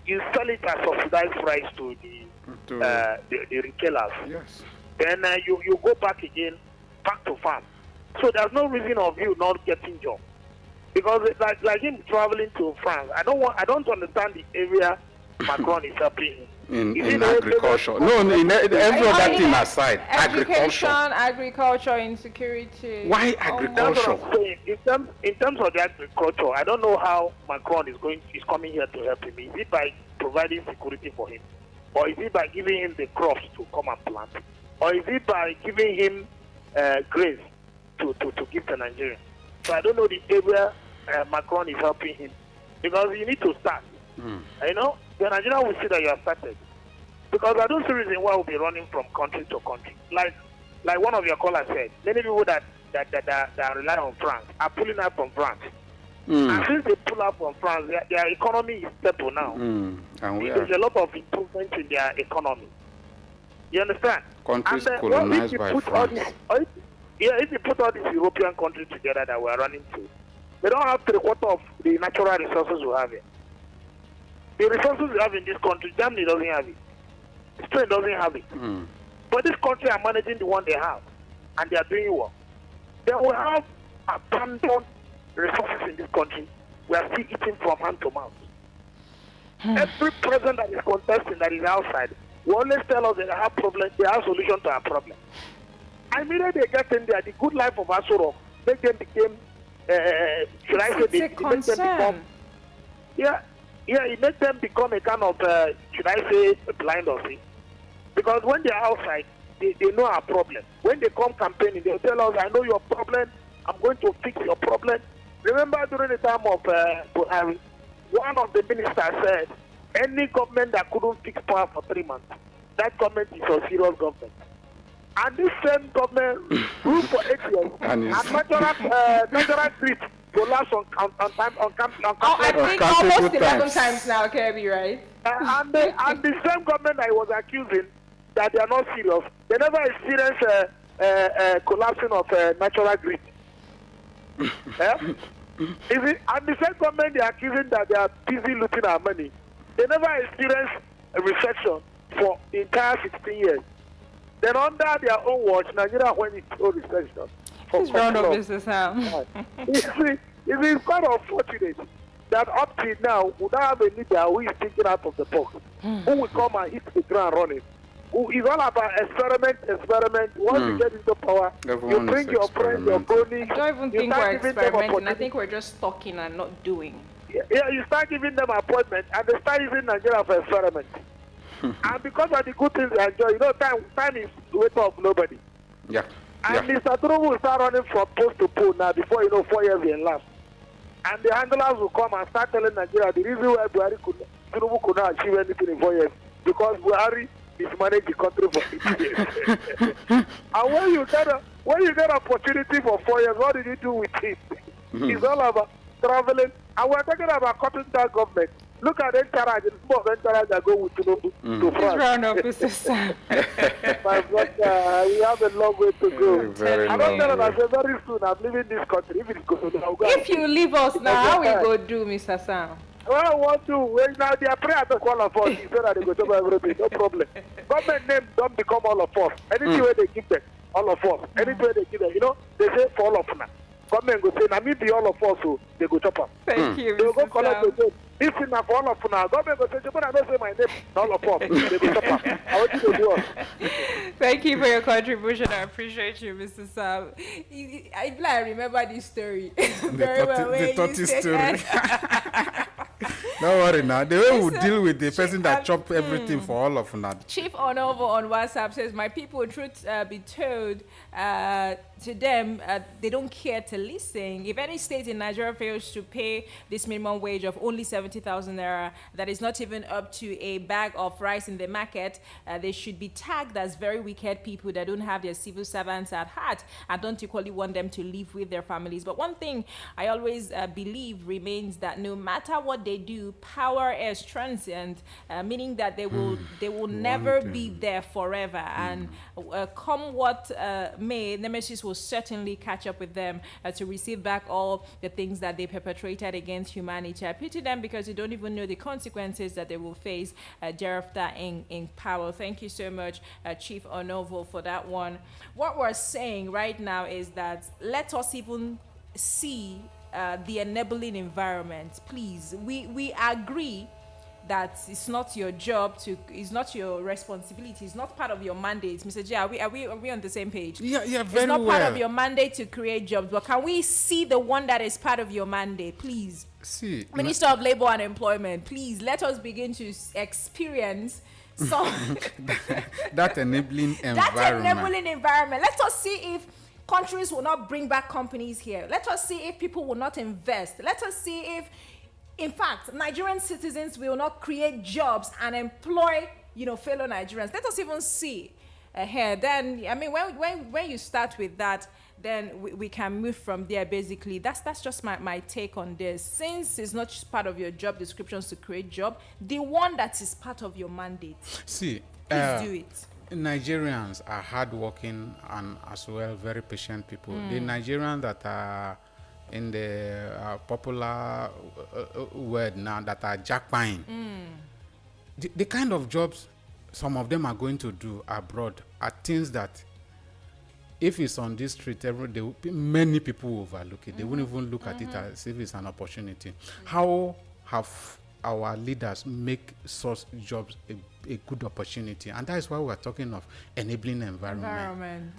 Speaker 5: you sell it at subsidized price to the retailers.
Speaker 2: Yes.
Speaker 5: Then you go back to farm. So there's no reason of you not getting job, because like him traveling to France, I don't understand the area Macron is helping him.
Speaker 2: In agriculture. No, in every other thing aside.
Speaker 1: Agriculture, insecurity.
Speaker 2: Why
Speaker 5: That's
Speaker 2: agriculture?
Speaker 5: what I'm saying. In terms of the agriculture, I don't know how Macron is coming here to help him. Is it by providing security for him? Or is it by giving him the crops to come and plant? Or is it by giving him grains to give to Nigeria? So I don't know the area Macron is helping him. Because you need to start. The Nigeria will see that you have started. Because I don't see reason why we'll be running from country to country. Like one of your callers said, many people that rely on France are pulling out from France. And since they pull out from France, their economy is stable now.
Speaker 2: And
Speaker 5: There's a lot of improvement in their economy. You understand?
Speaker 2: Countries colonized by France.
Speaker 5: If you put all these European countries together that we are running to, they don't have 3/4 of the natural resources we have here. The resources we have in this country, Germany doesn't have it. Spain doesn't have it.
Speaker 7: But this country are managing the one they have, and they are doing well. They will have abundant resources in this country. We are still eating from hand to mouth. Every president that is contesting that is outside will always tell us that they have problems, they have solution to our problem. I mean, they get in there, the good life of Asuro, make them become, should I say,
Speaker 6: It's a
Speaker 7: make them become,
Speaker 6: concern.
Speaker 7: it makes them become a kind of, should I say, blind or see. Because when they are outside, they know our problem. When they come campaigning, they'll tell us, I know your problem, I'm going to fix your problem. Remember during the time of Buhari, one of the ministers said, any government that couldn't fix power for 3 months, that government is a serious government. And this same government ruled for 8 years, and natural grid collapsed on time on campaign.
Speaker 6: I think almost 11 times now, Kirby, right?
Speaker 7: And the same government I was accusing that they are not serious, they never experienced collapsing of natural grid. And the same government they are accusing that they are busy looting our money, they never experienced a recession for the entire 16 years. Then under their own watch, Nigeria went into recession.
Speaker 6: This round of business now.
Speaker 7: It is quite unfortunate that up till now, we don't have a leader who is thinking out of the box, who will come and hit the ground running. Who is all about experiment. Once you get into power, you bring your friends, your cronies.
Speaker 6: I don't even think we're experimenting. I think we're just talking and not doing.
Speaker 7: Yeah, you start giving them appointments, and they start using Nigeria for experiment. And because of the good things they enjoy, time is weight of nobody.
Speaker 2: Yeah.
Speaker 7: And Mr. Tinubu will start running from post to post now before 4 years will last. And the handlers will come and start telling Nigeria the reason why Tinubu could not achieve anything in 4 years because Buhari mismanaged the country for 8 years. And when you get opportunity for 4 years, what did you do with it? It's all about traveling. And we're talking about cutting down government. Look at entourage. The number of entourage that go with Tinubu to France.
Speaker 6: This round of business now.
Speaker 7: My brother, we have a long way to go. I don't tell them, I say very soon I'm leaving this country. If it goes, I'll go.
Speaker 6: If you leave us now, how we go do, Mr. Sam?
Speaker 7: Well, I want to. Well, now they are praying to all of us. So that they go to everything. No problem. Government name don't become all of us. Anything where they give them, all of us. Anything where they give them, they say for all of them. Government go say, now me be all of us, so they go chop up.
Speaker 6: Thank you,
Speaker 7: They go
Speaker 6: Mr.
Speaker 7: collect the name. If it's not for all of now, government go say, but I don't say my name, all of us. They go chop up. I want you to do us.
Speaker 6: Thank you for your contribution. I appreciate you, Mr. Sam. I remember this story very well.
Speaker 2: The tortoise story. Don't worry now. The way we deal with the person that chop everything for all of us.
Speaker 1: Chief Onovo on WhatsApp says, my people, truth be told, to them, they don't care to listen. If any state in Nigeria fails to pay this minimum wage of only 70,000 naira, that is not even up to a bag of rice in the market, they should be tagged as very wicked people that don't have their civil servants at heart and don't equally want them to live with their families. But one thing I always believe remains that no matter what they do, power is transient, meaning that they will never be there forever. And come what may, Nemesis will certainly catch up with them to receive back all the things that they perpetrated against humanity. I pity them because they don't even know the consequences that they will face thereafter in power. Thank you so much, Chief Onovo, for that one. What we're saying right now is that let us even see the enabling environment. Please, we agree that it's not your job it's not your responsibility, it's not part of your mandate. Mr. J, are we on the same page?
Speaker 2: Yeah, very
Speaker 1: It's not
Speaker 2: well.
Speaker 1: part of your mandate to create jobs, but can we see the one that is part of your mandate, please?
Speaker 2: See,
Speaker 1: Minister of Labor and Employment, please let us begin to experience some
Speaker 2: that enabling environment.
Speaker 1: that enabling environment. Let us see if countries will not bring back companies here. Let us see if people will not invest. Let us see if, in fact, Nigerian citizens will not create jobs and employ, fellow Nigerians. Let us even see here. Then, I mean, when you start with that, then we can move from there. Basically, that's just my take on this. Since it's not just part of your job descriptions to create job, the one that is part of your mandate,
Speaker 2: See,
Speaker 1: please do it.
Speaker 2: Nigerians are hardworking and as well very patient people. The Nigerians that are in the popular word now that are jackpine, the kind of jobs some of them are going to do abroad are things that if it's on this street, many people will overlook it. They won't even look at it as if it's an opportunity. How have our leaders make such jobs a good opportunity? And that is why we're talking of enabling environment.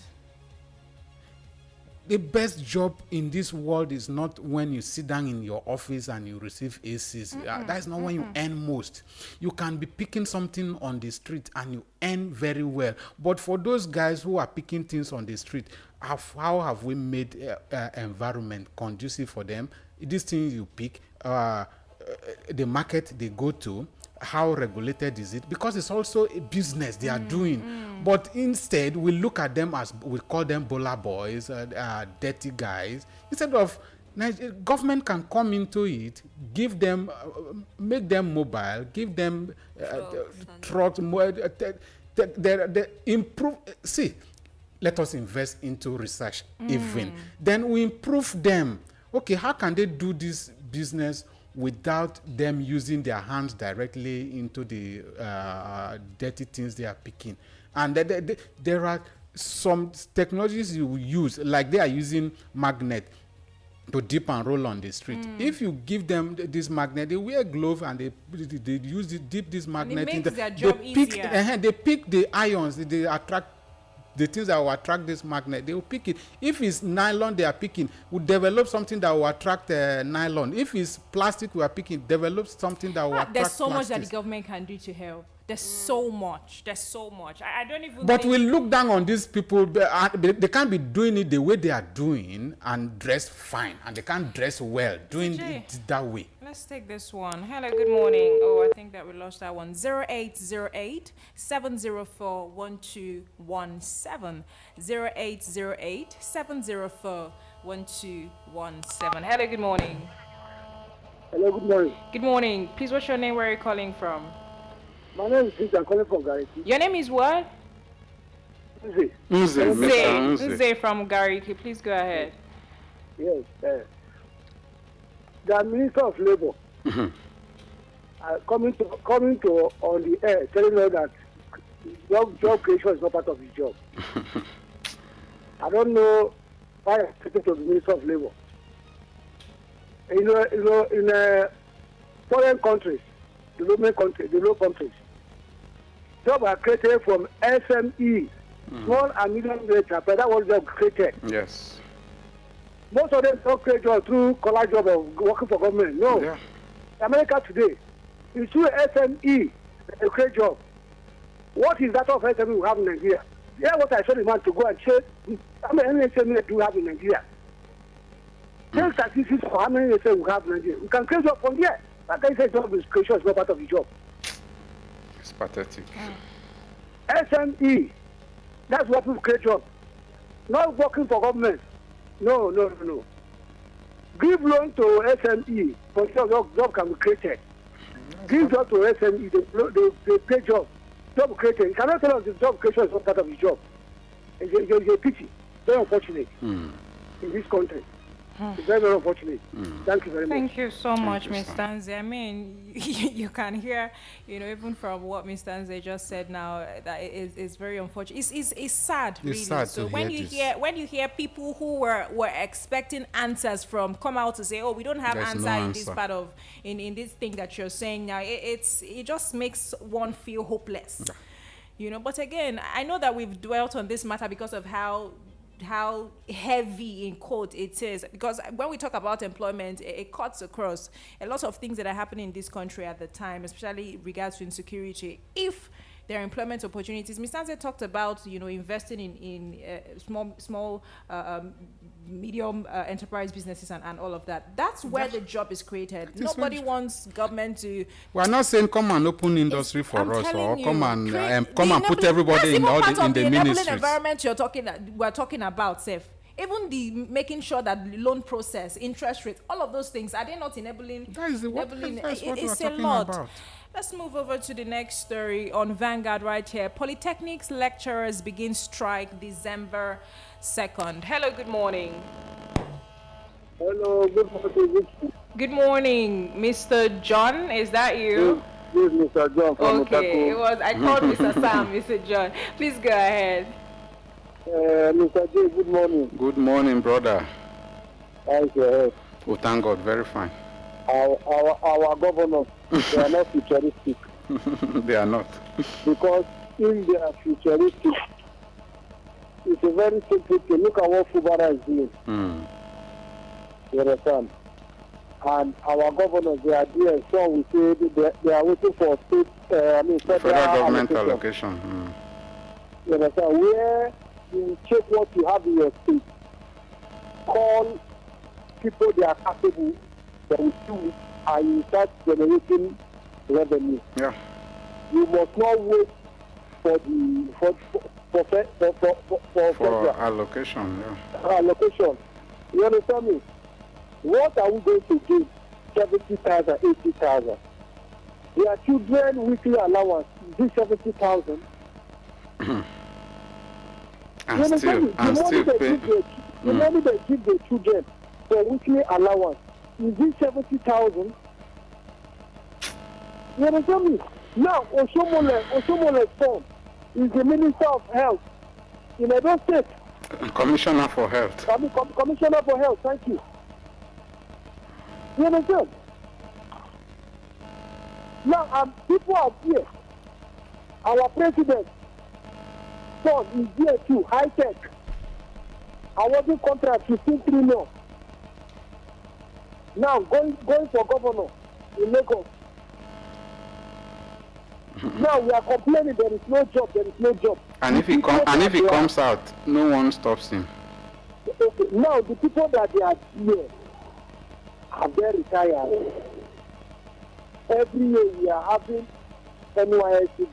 Speaker 2: The best job in this world is not when you sit down in your office and you receive ACs. That is not when you earn most. You can be picking something on the street and you earn very well. But for those guys who are picking things on the street, how have we made environment conducive for them? These things you pick, the market they go to, how regulated is it? Because it's also a business they are doing. But instead, we look at them as, we call them bola boys, dirty guys. Instead of, government can come into it, give them, make them mobile, give them trucks, improve. See, let us invest into research even. Then we improve them. Okay, how can they do this business without them using their hands directly into the dirty things they are picking? And there are some technologies you use, like they are using magnet to dip and roll on the street. If you give them this magnet, they wear gloves and they use it, dip this magnet
Speaker 6: in
Speaker 2: their
Speaker 6: job easier.
Speaker 2: They pick the ions, they attract the things that will attract this magnet. They will pick it. If it's nylon they are picking, we develop something that will attract nylon. If it's plastic we are picking, develop something that will attract
Speaker 6: There's so much
Speaker 2: plastics.
Speaker 6: that the government can do to help. There's so much. I don't even
Speaker 2: But
Speaker 6: think...
Speaker 2: we look down on these people. They can't be doing it the way they are doing and dress fine, and they can't dress well doing it that way.
Speaker 6: Let's take this one. Hello, good morning. Oh, I think that we lost that one. 0808 704 1217. 0808 704 1217. Hello, good morning.
Speaker 8: Hello, good morning.
Speaker 6: Good morning. Please, what's your name? Where are you calling from?
Speaker 8: My name is Vincent. I'm calling from Gariki.
Speaker 6: Your name is what? Nze from Gariki. Please go ahead.
Speaker 8: Yes. The Minister of Labour coming to on the air telling us that job creation is not part of his job. I don't know why I'm speaking to the Minister of Labour. In foreign countries, the low countries, jobs are created from SME, small and medium enterprise. That was job created.
Speaker 2: Yes.
Speaker 8: Most of them don't create jobs through college job or working for government. No.
Speaker 2: Yeah.
Speaker 8: America today, it's through SME they create job. What is that of SME we have in Nigeria? Yeah, what I saw the man to go and check how many SME do we have in Nigeria. Tell statistics for how many SME we have in Nigeria. We can create job from there. Like I said, job is creation is not part of the job.
Speaker 2: It's pathetic.
Speaker 8: SME, that's what people create job. Not working for government. No. Give loan to SME, for job can be created. Give job to SME, they create job. Job created. You cannot tell us the job creation is not part of the job. It's a pity. Very unfortunate in this country. It's very, very unfortunate. Thank you very much.
Speaker 6: Thank you so much, Mr. Nze. I mean, you can hear, even from what Mr. Nze just said now, that it's very unfortunate. It's sad, really.
Speaker 2: It's sad
Speaker 6: so
Speaker 2: to
Speaker 6: when you hear people who were expecting answers from come out to say, oh, we don't have
Speaker 2: There's
Speaker 6: answer
Speaker 2: no
Speaker 6: in
Speaker 2: answer.
Speaker 6: this part of in this thing that you're saying now, it just makes one feel hopeless. But again, I know that we've dwelt on this matter because of how heavy in quote it is, because when we talk about employment, it cuts across a lot of things that are happening in this country at the time, especially regards to insecurity. If there are employment opportunities, Mr. Nze talked about investing in small medium enterprise businesses and all of that. That's where the job is created. Nobody wants government to...
Speaker 2: We're not saying come and open industry for us, or come and put everybody in the ministries.
Speaker 6: Environment we're talking about, safe. Even the making sure that the loan process, interest rates, all of those things, are they not enabling?
Speaker 2: That's what
Speaker 6: it's
Speaker 2: we're
Speaker 6: a
Speaker 2: talking
Speaker 6: lot.
Speaker 2: about.
Speaker 6: Let's move over to the next story on Vanguard right here. Polytechnics lecturers begin strike December 2nd. Hello, good morning.
Speaker 8: Hello, good morning.
Speaker 6: Good morning, Mr. John. Is that you?
Speaker 8: This is Mr. John from
Speaker 6: Okay, it
Speaker 8: Utako.
Speaker 6: was. I called Mr. Sam, Mr. John. Please go ahead.
Speaker 8: Mr. J, good morning.
Speaker 2: Good morning, brother.
Speaker 8: How's your health?
Speaker 2: Oh, thank God, very fine.
Speaker 8: Our governors, they are not futuristic.
Speaker 2: They are not.
Speaker 8: Because if they are futuristic, it's a very simple thing. Look at what Fubara is doing. You understand? And our governors, they are there. So we say they are waiting for state,
Speaker 2: Federal government allocation.
Speaker 8: You understand? Where you check what you have in your state, call people they are capable, they will do it, and you start generating revenue.
Speaker 2: Yeah.
Speaker 8: You must not wait for
Speaker 2: For allocation,
Speaker 8: allocation. You understand me? What are we going to do? 70,000, 80,000. Their children weekly allowance is this 70,000.
Speaker 2: And still pay.
Speaker 8: The money they give the children for weekly allowance is this 70,000. You understand me? Now, Oshomole's son is the Minister of Health in Edo State.
Speaker 2: Commissioner for Health.
Speaker 8: Commissioner for Health, thank you. You understand? Now, people are here. Our president, son, is here too, high tech. Awarding contract 15 trillion. Now, going for governor in Lagos. Now we are complaining there is no job.
Speaker 2: And if he comes out, no one stops him.
Speaker 8: Okay. Now the people that they are here are very retired. Every year we are having NYSC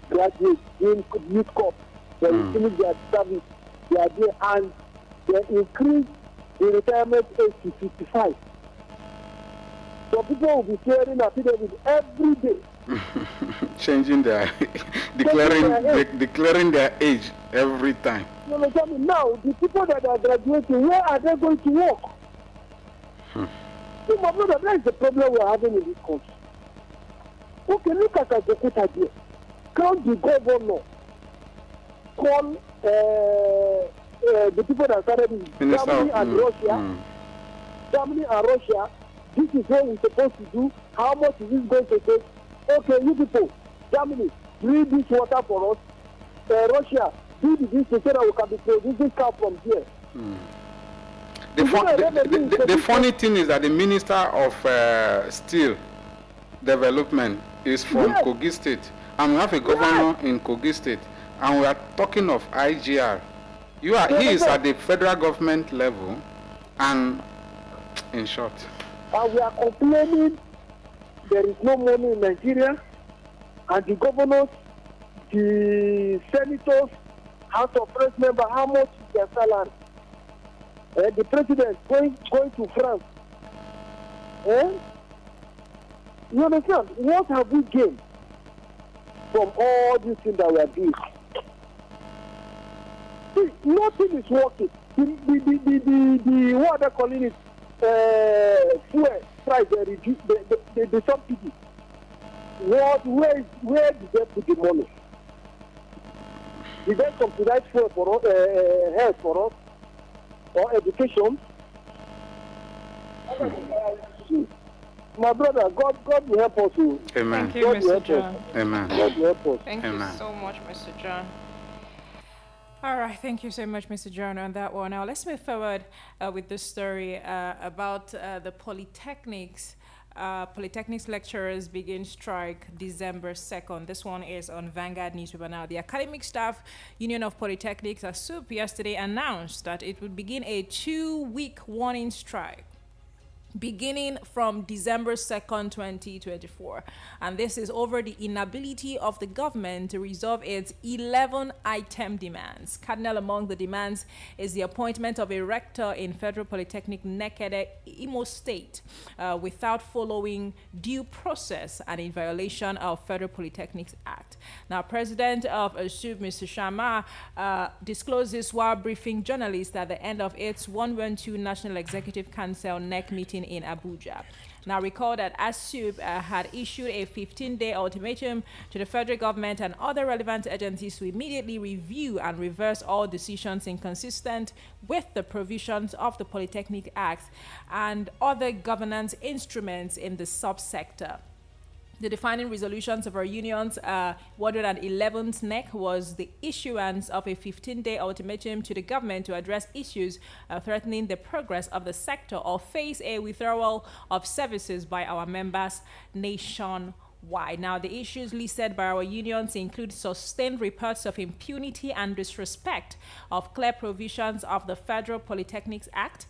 Speaker 8: graduates in youth corps. They finish their service. They are there and they increase the retirement age to 55. So people will be swearing affidavit every day.
Speaker 2: Changing their declaring their age every time.
Speaker 8: You understand me? Now the people that are graduating, where are they going to work? See, my brother, that is the problem we are having in this country. Okay, look at Ajokuta here. Count the governor. Call the people that started in Germany and Russia. Germany and Russia. This is what we're supposed to do. How much is this going to take? Okay, you people, Germany, bring this water for us. Russia, do this so that we can be producing cow from here.
Speaker 2: The funny thing is that the Minister of Steel Development is from Kogi State. And we have a governor in Kogi State. And we are talking of IGR. He is at the federal government level. And in short.
Speaker 8: And we are complaining there is no money in Nigeria, and the governors, the senators, House of Press member, how much is their salary? The president going to France. You understand? What have we gained from all these things that we are doing? See, nothing is working. The what they calling it? Fuel price they reduce the subsidy. Where did they put the money? Did they subsidize fuel for us, health for us, or education? My brother, God will help us.
Speaker 2: Amen.
Speaker 6: Thank you, Mr. John.
Speaker 2: Amen.
Speaker 8: God will help us.
Speaker 6: Thank you so much, Mr. John. All right, thank you so much, Mr. John, on that one. Now, let's move forward with this story about the polytechnics. Polytechnics lecturers begin strike December 2nd. This one is on Vanguard newspaper now. The Academic Staff Union of Polytechnics, ASUP, yesterday announced that it would begin a 2-week warning strike beginning from December 2nd, 2024. And this is over the inability of the government to resolve its 11-item demands. Cardinal among the demands is the appointment of a rector in Federal Polytechnic Nekede, Imo State, without following due process and in violation of Federal Polytechnics Act. Now, President of ASUP, Mr. Sharma, disclosed this while briefing journalists at the end of its 112 National Executive Council NEC meeting
Speaker 1: meeting in Abuja. Now, recall that ASUB had issued a 15-day ultimatum to the federal government and other relevant agencies to immediately review and reverse all decisions inconsistent with the provisions of the Polytechnic Act and other governance instruments in the subsector. The defining resolutions of our union's 111th NEC was the issuance of a 15-day ultimatum to the government to address issues threatening the progress of the sector or face a withdrawal of services by our members nationwide. Now, the issues listed by our unions include sustained reports of impunity and disrespect of clear provisions of the Federal Polytechnics Act,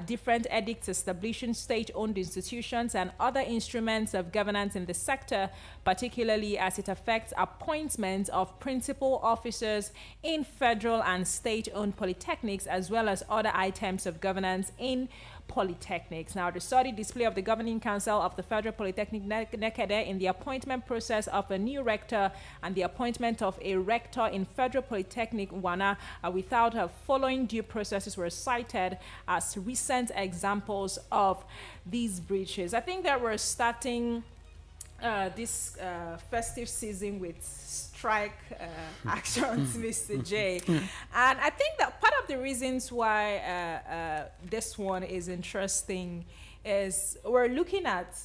Speaker 1: different edicts establishing state-owned institutions and other instruments of governance in the sector, particularly as it affects appointments of principal officers in federal and state-owned polytechnics, as well as other items of governance in polytechnics. Now, the study display of the Governing Council of the Federal Polytechnic NECADE in the appointment process of a new rector and the appointment of a rector in Federal Polytechnic WANA without following due processes were cited as recent examples of these breaches. I think that we're starting this festive season with strike actions, Mr. J. And I think that part of the reasons why this one is interesting is we're looking at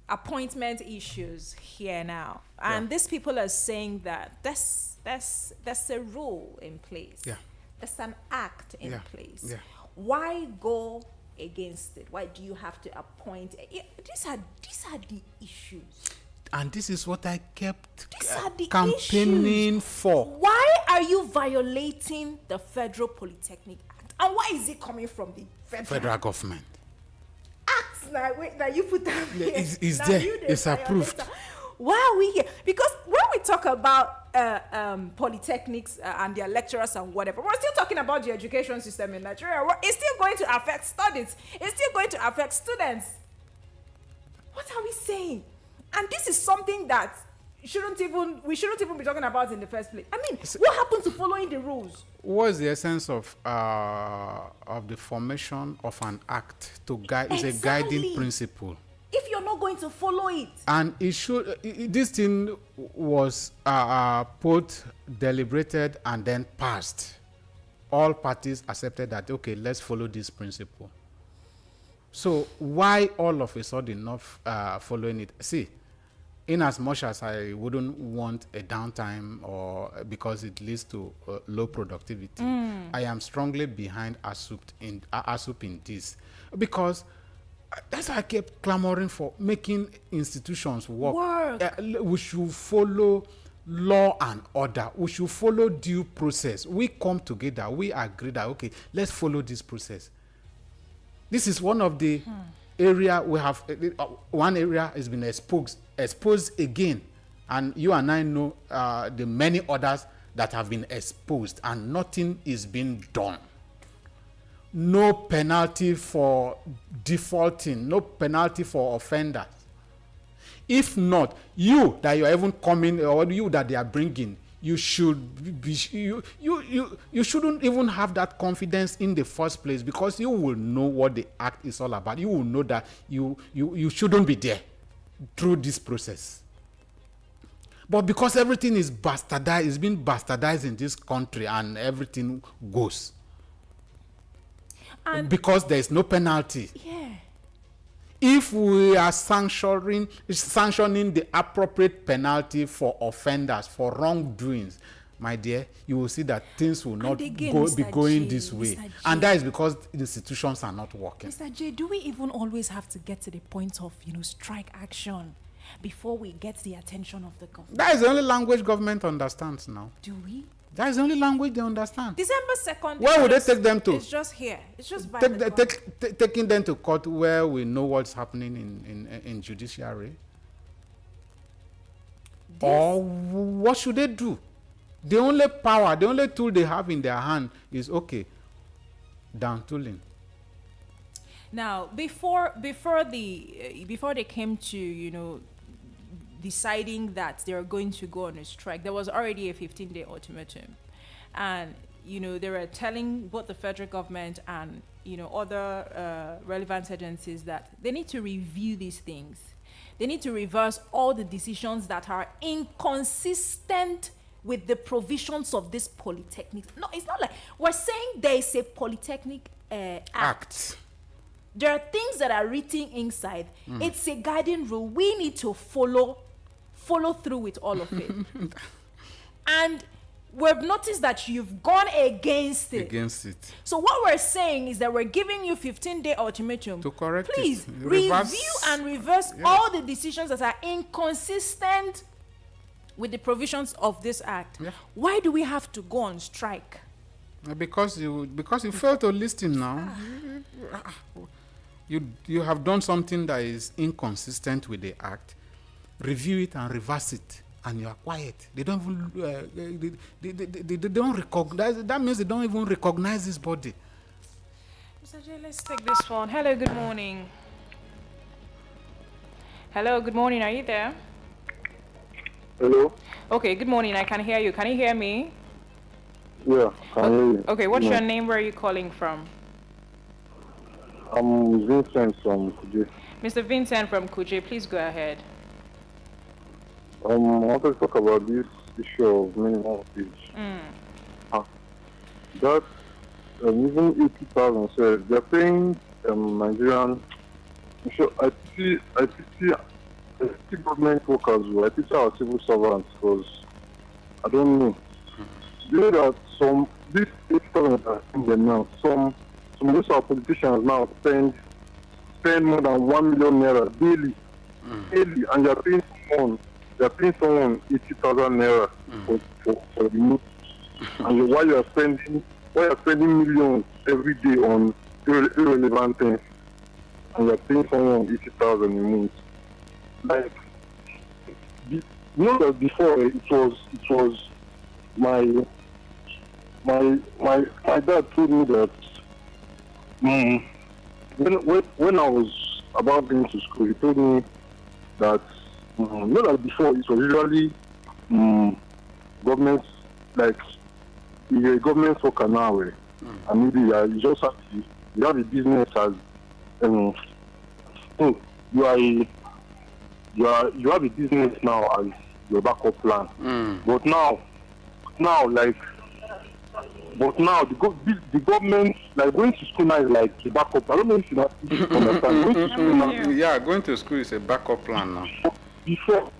Speaker 1: appointment issues here now. And these people are saying that that's a rule in place.
Speaker 2: Yeah.
Speaker 1: There's an act in place.
Speaker 2: Yeah.
Speaker 1: Why go against it? Why do you have to appoint? These are the issues.
Speaker 2: And this is what I kept
Speaker 1: These are the
Speaker 2: campaigning
Speaker 1: issues.
Speaker 2: for.
Speaker 1: Why are you violating the Federal Polytechnic Act? And why is it coming from the
Speaker 2: Federal government.
Speaker 1: Acts that you put down here?
Speaker 2: It's
Speaker 1: Now
Speaker 2: there.
Speaker 1: you the
Speaker 2: It's approved.
Speaker 1: violator. Why are we here? Because when we talk about polytechnics and their lecturers and whatever, we're still talking about the education system in Nigeria. It's still going to affect studies. It's still going to affect students. What are we saying? And this is something that we shouldn't even be talking about in the first place. I mean, what happened to following the rules?
Speaker 2: What is the essence of the formation of an act to guide? It's a guiding principle.
Speaker 1: If you're not going to follow it.
Speaker 2: And it should. This thing was put, deliberated, and then passed. All parties accepted that, okay, let's follow this principle. So why all of a sudden not following it? See, in as much as I wouldn't want a downtime or because it leads to low productivity, I am strongly behind ASUP in this, because that's why I kept clamoring for making institutions work. We should follow law and order. We should follow due process. We come together. We agree that, okay, let's follow this process. This is one of the area we have. One area has been exposed again, and you and I know the many others that have been exposed, and nothing is being done. No penalty for defaulting, no penalty for offenders. If not, you that you are even coming, or you that they are bringing, you should be, you shouldn't even have that confidence in the first place, because you will know what the act is all about. You will know that you shouldn't be there through this process. But because everything is bastardized, it's been bastardized in this country, and everything goes. And because there is no penalty.
Speaker 1: Yeah.
Speaker 2: If we are sanctioning the appropriate penalty for offenders, for wrongdoings, my dear, you will see that things will not be going this way. And that is because the institutions are not working.
Speaker 1: Mr. J, do we even always have to get to the point of, strike action before we get the attention of the government?
Speaker 2: That is the only language government understands now.
Speaker 1: Do we?
Speaker 2: That is the only language they understand.
Speaker 1: December 2nd.
Speaker 2: Where would they take them to?
Speaker 1: It's just here. It's just by
Speaker 2: taking them to court where we know what's happening in judiciary. Or what should they do? The only power, the only tool they have in their hand is, okay, down tooling.
Speaker 1: Now, before they came to, deciding that they're going to go on a strike, there was already a 15-day ultimatum. And they were telling both the federal government and, other relevant agencies that they need to review these things. They need to reverse all the decisions that are inconsistent with the provisions of this polytechnic. No, it's not like we're saying there is a polytechnic act. There are things that are written inside. It's a guiding rule. We need to follow through with all of it. And we've noticed that you've gone against it. So what we're saying is that we're giving you 15-day ultimatum
Speaker 2: to correct
Speaker 1: Please
Speaker 2: it.
Speaker 1: review and reverse all the decisions that are inconsistent with the provisions of this act.
Speaker 2: Yeah.
Speaker 1: Why do we have to go on strike?
Speaker 2: Because you failed to listen now. You have done something that is inconsistent with the act. Review it and reverse it, and you are quiet. They don't even they don't recognize. That means they don't even recognize this body.
Speaker 6: Mr. J, let's take this one. Hello, good morning. Hello, good morning. Are you there?
Speaker 5: Hello?
Speaker 6: Okay, good morning. I can hear you. Can you hear me?
Speaker 5: Yeah, can hear you.
Speaker 6: Okay, what's your name? Where are you calling from?
Speaker 5: I'm Vincent from Kuje.
Speaker 6: Mr. Vincent from Kuje, please go ahead.
Speaker 5: I want to talk about this issue of minimum wage. That even 80,000 says they're paying Nigerian. So I see government workers. I pity our civil servants because I don't know. You know that this 80,000 are in there now. Some of these our politicians now spend more than 1 million naira daily, and they're paying someone 80,000 naira for the month. And while you're spending millions every day on irrelevant things, and you're paying someone 80,000 a month. Like, you know that before it was my dad told me that when I was about going to school, he told me that you know that before it was usually government, like you're a government worker now, and maybe you just have you have a business as so you have a business now as your backup plan. But now the government, like going to school now is like a backup. I don't know if you understand. Going to school now.
Speaker 2: Yeah, going to school is a backup plan now.
Speaker 5: Before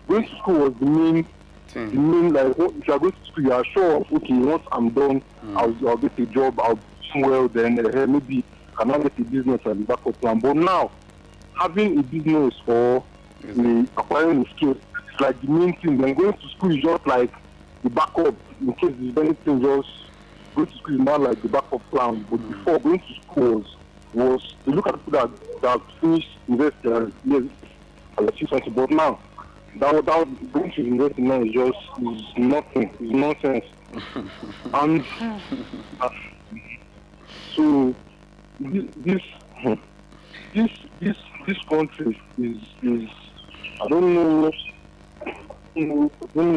Speaker 5: going to school was the main
Speaker 2: thing.
Speaker 5: The main, like if you are going to school, you are sure of, okay, once I'm done, I'll get a job, I'll do well, then maybe can I get a business as a backup plan. But now having a business or acquiring a skill, it's like the main thing. Then going to school is just like the backup in case there's anything. Just going to school is not like the backup plan. But before, going to school was you look at people that finished university something. But now that going to university now is nothing. It's nonsense. And so this country is I don't know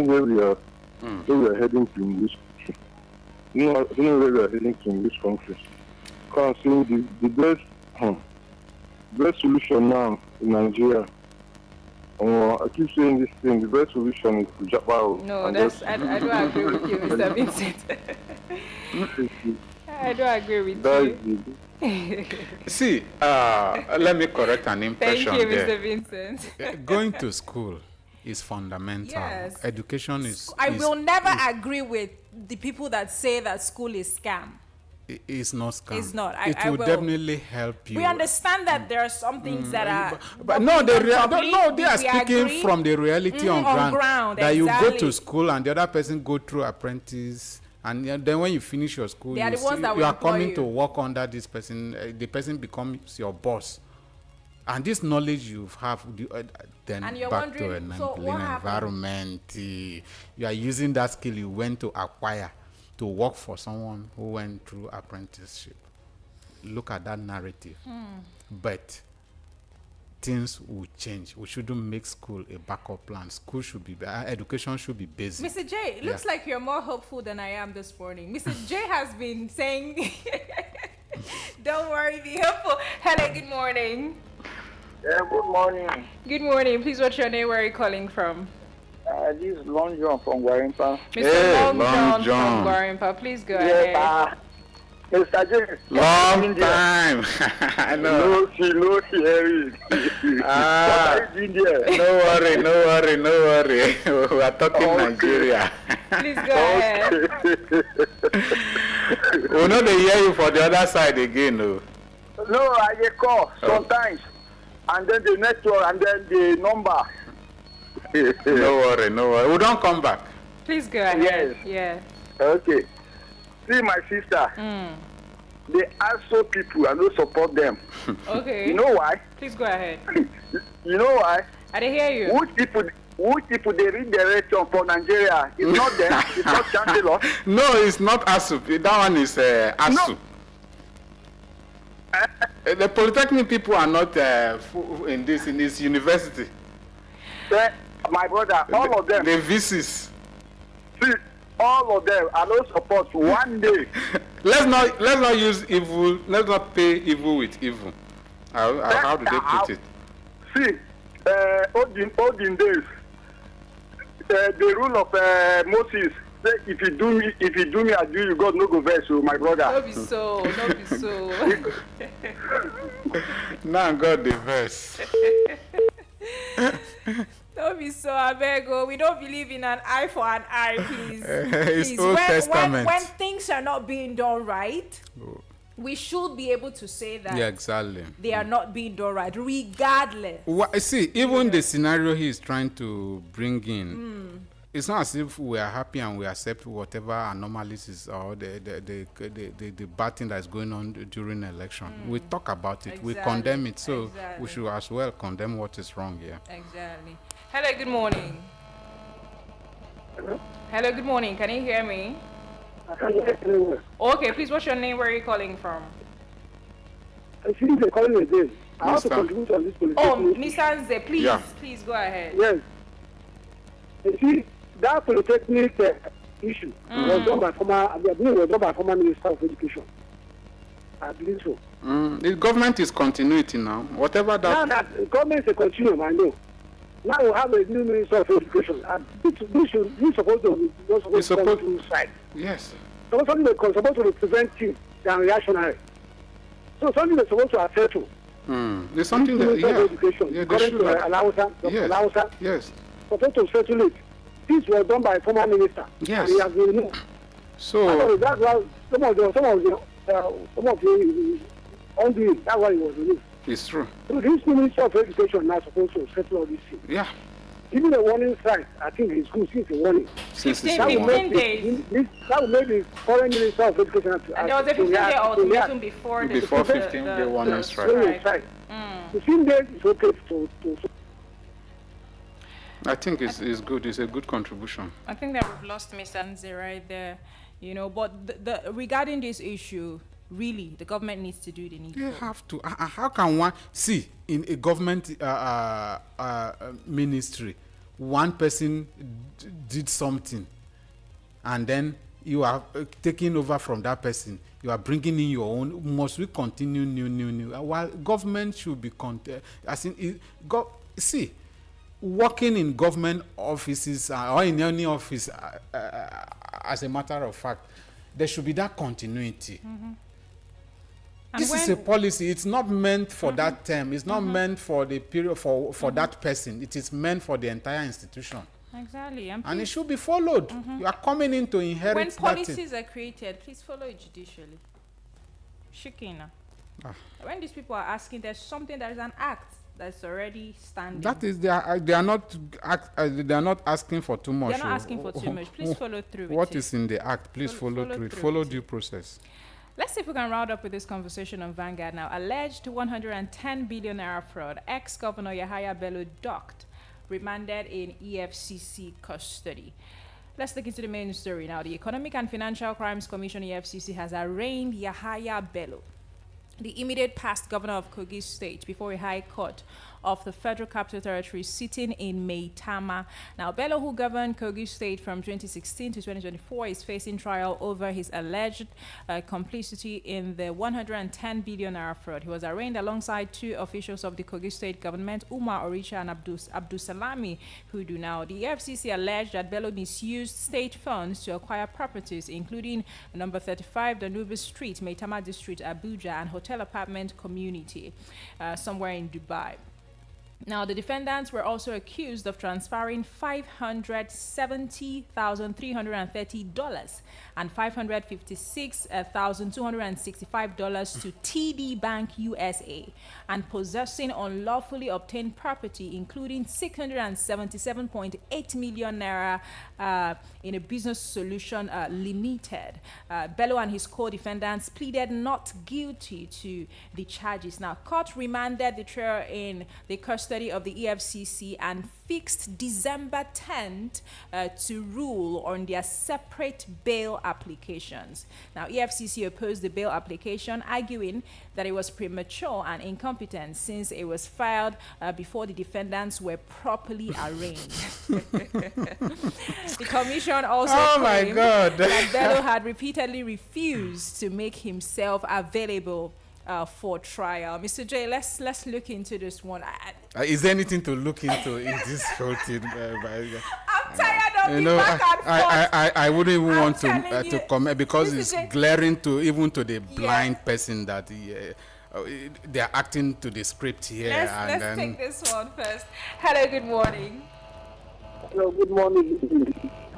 Speaker 5: where we are heading to in this country. I don't know where we are heading to in this country. Because the best solution now in Nigeria. I keep saying this thing. The best solution is to jump out.
Speaker 6: No, I do agree with you, Mr. Vincent. I do agree with you.
Speaker 2: See, let me correct an impression.
Speaker 6: Thank you,
Speaker 2: there.
Speaker 6: Mr. Vincent.
Speaker 2: Going to school is fundamental.
Speaker 1: Yes.
Speaker 2: Education is.
Speaker 1: I will never agree with the people that say that school is scam.
Speaker 2: It's not scam.
Speaker 1: It's not.
Speaker 2: It will definitely help you.
Speaker 1: We understand that there are some things that are.
Speaker 2: But no, they are speaking from the reality on ground. That
Speaker 1: exactly.
Speaker 2: You go to school and the other person go through apprentice, and then when you finish your school,
Speaker 1: They are the ones that
Speaker 2: you
Speaker 1: will
Speaker 2: are coming
Speaker 1: employ
Speaker 2: to
Speaker 1: you.
Speaker 2: work under this person. The person becomes your boss, and this knowledge you have, then
Speaker 1: And you're
Speaker 2: back to
Speaker 1: wondering,
Speaker 2: an
Speaker 1: so what happened?
Speaker 2: environment. You are using that skill you went to acquire to work for someone who went through apprenticeship. Look at that narrative. But things will change. We shouldn't make school a backup plan. School should be, education should be basic.
Speaker 6: Mr. J, it looks like you're more hopeful than I am this morning. Mr. J has been saying, don't worry, be hopeful. Hello, good morning.
Speaker 5: Yeah, good morning.
Speaker 6: Good morning. Please, what's your name? Where are you calling from?
Speaker 5: This is Long John from Guarimpa.
Speaker 6: Mr.
Speaker 2: Hey,
Speaker 6: Long
Speaker 2: Long
Speaker 6: John
Speaker 2: John.
Speaker 6: from Guarimpa. Please go ahead.
Speaker 5: Mr. J.
Speaker 2: Long time. I know.
Speaker 5: No, Harry.
Speaker 2: Ah,
Speaker 5: What are you doing there?
Speaker 2: no worry. We are talking Nigeria.
Speaker 6: Please go ahead.
Speaker 2: We know they hear you for the other side again, no.
Speaker 5: No, I get call sometimes. And then the network and then the number.
Speaker 2: No worry. We don't come back.
Speaker 6: Please go ahead.
Speaker 5: Yes.
Speaker 6: Yeah.
Speaker 5: Okay. See my sister. They also people and don't support them.
Speaker 6: Okay.
Speaker 5: You know why?
Speaker 6: Please go ahead.
Speaker 5: You know why?
Speaker 6: I didn't hear you.
Speaker 5: Which people they read the election for Nigeria? It's not them. It's not Chancellor.
Speaker 2: No, it's not ASU. That one is ASU.
Speaker 5: No.
Speaker 2: The Polytechnic people are not in this university.
Speaker 5: My brother, all of them.
Speaker 2: The VCs.
Speaker 5: See, all of them are not support one day.
Speaker 2: Let's not use evil. Let's not pay evil with evil. How do they put it?
Speaker 5: See, olden days, the rule of Moses say, if you do me, I do you. God no go vex you, my brother.
Speaker 6: Don't be so.
Speaker 2: Now God the verse.
Speaker 6: Don't be so, Abego. We don't believe in an eye for an eye, please.
Speaker 2: It's
Speaker 6: Please.
Speaker 2: Old Testament.
Speaker 1: When things are not being done right, we should be able to say that
Speaker 2: Yeah, exactly.
Speaker 1: they are not being done right, regardless.
Speaker 2: See, even the scenario he is trying to bring in, it's not as if we are happy and we accept whatever anomalies is or the bad thing that is going on during the election. We talk about it, we condemn it, so we should as well condemn what is wrong here.
Speaker 6: Exactly. Hello, good morning. Hello, good morning. Can you hear me? Okay, please, what's your name? Where are you calling from?
Speaker 8: I think they're calling again. I have to
Speaker 2: Mr.
Speaker 8: contribute on this policy.
Speaker 6: Oh, Mr. Nze, please,
Speaker 2: Yeah.
Speaker 6: please go ahead.
Speaker 8: Yes. You see, that polytechnic issue was done by former Minister of Education. I believe so.
Speaker 2: The government is continuity now. Whatever
Speaker 8: Now
Speaker 2: that.
Speaker 8: that the government is a continuum, I know. Now we have a new Minister of Education. And this supposed to be not supposed to come to side.
Speaker 2: Yes.
Speaker 8: So something that's supposed to be preventive than reactionary. So something that's supposed to affect you.
Speaker 2: There's something that
Speaker 8: Minister of Education,
Speaker 2: they
Speaker 8: according
Speaker 2: should
Speaker 8: to
Speaker 2: have-
Speaker 8: Alausa,
Speaker 2: Yes.
Speaker 8: supposed to settle it. This was done by a former minister.
Speaker 2: Yes.
Speaker 8: And he has been removed.
Speaker 2: So
Speaker 8: That's why some of the undoing, that's why he was removed.
Speaker 2: it's true.
Speaker 8: So this Minister of Education now supposed to settle all these things.
Speaker 2: Yeah.
Speaker 8: Even a warning sign, I think it's good since a warning.
Speaker 2: Since
Speaker 6: 15
Speaker 2: it's a warning.
Speaker 6: 15 days.
Speaker 8: That would make the foreign Minister of Education have to
Speaker 6: And there was a 15-day ultimatum before the...
Speaker 2: Before
Speaker 6: the-
Speaker 2: 15-day
Speaker 6: the-
Speaker 2: warning
Speaker 6: the
Speaker 2: strike.
Speaker 6: strike.
Speaker 8: 15 days is okay to
Speaker 2: I think it's good. It's a good contribution.
Speaker 6: I think that we've lost Mr. Nze right there,
Speaker 1: But regarding this issue, really, the government needs to do the needful.
Speaker 2: You have to. How can one see in a government ministry, one person did something, and then you are taking over from that person? You are bringing in your own. Must we continue new? While government should be see, working in government offices or in any office, as a matter of fact, there should be that continuity. This is a policy. It's not meant for that term. It's not meant for the period for that person. It is meant for the entire institution.
Speaker 6: Exactly.
Speaker 2: And it should be followed. You are coming in to inherit
Speaker 6: When
Speaker 2: that thing.
Speaker 6: policies are created, please follow it judicially. Shikina. When these people are asking, there's something, there's an act that's already standing.
Speaker 2: That is, they are not asking for too much.
Speaker 6: They're not asking for too much. Please follow through with
Speaker 2: What
Speaker 6: it.
Speaker 2: is in the act? Please follow through it.
Speaker 6: through
Speaker 2: Follow
Speaker 6: with
Speaker 2: due
Speaker 6: it.
Speaker 2: process.
Speaker 6: Let's see if we can round up with this conversation on Vanguard now. Alleged 110 billion naira fraud. Ex-governor Yahaya Bello docked, remanded in EFCC custody. Let's look into the main story now. The Economic and Financial Crimes Commission, EFCC, has arraigned Yahaya Bello, the immediate past governor of Kogi State, before a high court
Speaker 1: of the Federal Capital Territory sitting in Maitama. Now, Bello, who governed Kogi State from 2016 to 2024, is facing trial over his alleged complicity in the 110 billion naira fraud. He was arraigned alongside two officials of the Kogi State government, Umar Oricha and Abdul Salami Hudu. Now, the FCC alleged that Bello misused state funds to acquire properties, including number 35 Danube Street, Maitama District, Abuja, and hotel apartment community somewhere in Dubai. Now, the defendants were also accused of transferring $570,330 and $556,265 to TD Bank USA and possessing unlawfully obtained property, including 677.8 million naira in a business solution limited. Bello and his co-defendants pleaded not guilty to the charges. Now, court remanded the trio in the custody of the EFCC and fixed December 10th to rule on their separate bail applications. Now, EFCC opposed the bail application, arguing that it was premature and incompetent since it was filed before the defendants were properly arraigned. The commission also claimed that Bello had repeatedly refused to make himself available for trial. Mr. J, let's look into this one.
Speaker 2: Is there anything to look into in this whole thing?
Speaker 1: I'm tired of the back and forth.
Speaker 2: I wouldn't even want to comment because it's glaring to even to the blind person that they are acting to the script here.
Speaker 1: Let's take this one first. Hello, good morning.
Speaker 8: Hello, good morning.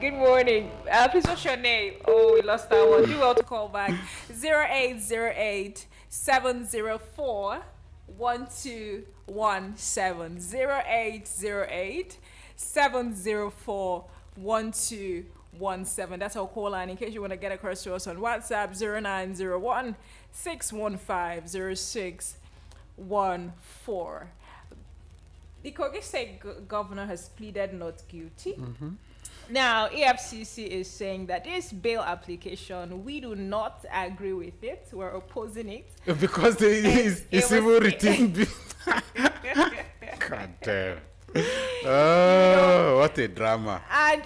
Speaker 1: Good morning. Please, what's your name? Oh, we lost that one. Do well to call back. 0808 704 1217. 0808 704 1217. That's our call line in case you want to get across to us on WhatsApp. 0901 615 0614. The Kogi State governor has pleaded not guilty. Now, EFCC is saying that this bail application, we do not agree with it. We're opposing it.
Speaker 2: Because it's even written. God damn. Oh, what a drama.
Speaker 1: And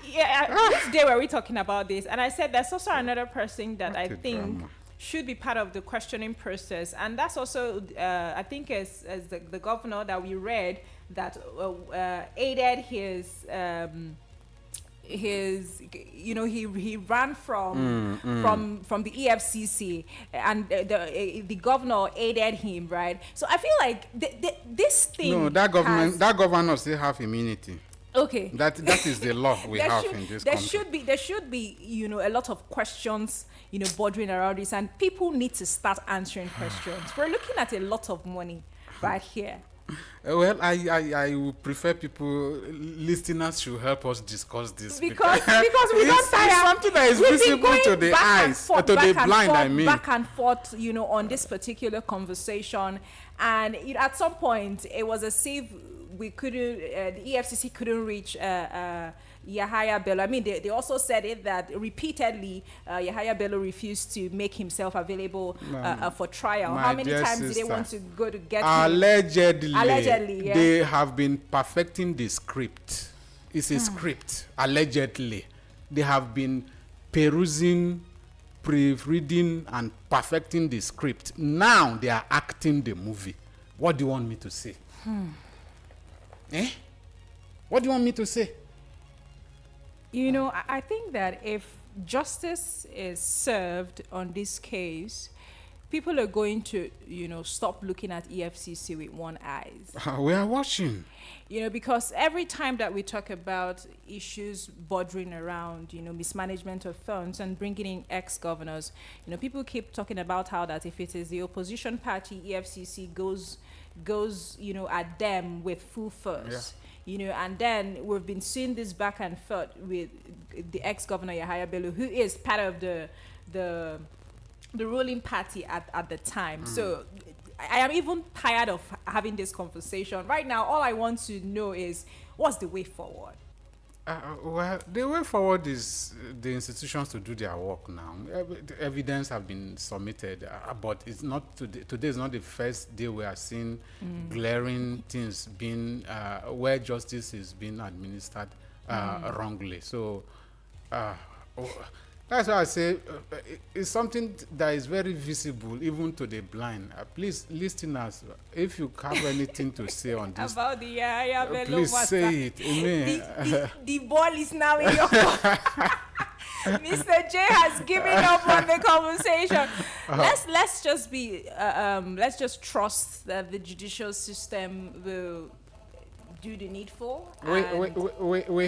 Speaker 1: this day were we talking about this, and I said there's also another person that I think should be part of the questioning process, and that's also I think as the governor that we read that aided his he ran from the EFCC, and the governor aided him, right? So I feel like this thing.
Speaker 2: No, that governor still have immunity.
Speaker 1: Okay.
Speaker 2: That is the law we have in this country.
Speaker 1: There should be a lot of questions bordering around this, and people need to start answering questions. We're looking at a lot of money right here.
Speaker 2: Well, I would prefer listeners should help us discuss this
Speaker 1: because we don't tire.
Speaker 2: It's something that is visible to the eyes, to the blind. I mean,
Speaker 1: back and forth, on this particular conversation, and at some point it was as if we couldn't, the EFCC couldn't reach Yahaya Bello. I mean, they also said it that repeatedly Yahaya Bello refused to make himself available for trial. How many times did they want to go to get him?
Speaker 2: Allegedly,
Speaker 1: yeah.
Speaker 2: They have been perfecting the script. It's a script, allegedly. They have been perusing, pre-reading, and perfecting the script. Now they are acting the movie. What do you want me to say? What do you want me to say?
Speaker 1: I think that if justice is served on this case, people are going to, stop looking at EFCC with one eye.
Speaker 2: We are watching.
Speaker 1: Because every time that we talk about issues bordering around, mismanagement of funds and bringing in ex-governors, people keep talking about how that if it is the opposition party, EFCC goes, at them with full force. Yeah. And then we've been seeing this back and forth with the ex-governor Yahaya Bello, who is part of the ruling party at the time. So I am even tired of having this conversation. Right now, all I want to know is what's the way forward?
Speaker 2: Well, the way forward is the institutions to do their work now. The evidence have been submitted, but it's not today. Today is not the first day we are seeing glaring things being where justice is being administered wrongly. So that's why I say it's something that is very visible even to the blind. Please, listeners, if you have anything to say on this,
Speaker 6: about the Yahaya Bello
Speaker 2: please
Speaker 6: matter.
Speaker 2: say it. Amen.
Speaker 6: The ball is now in your court. Mr. J has given up on the conversation. Let's just trust that the judicial system will do the needful.
Speaker 2: We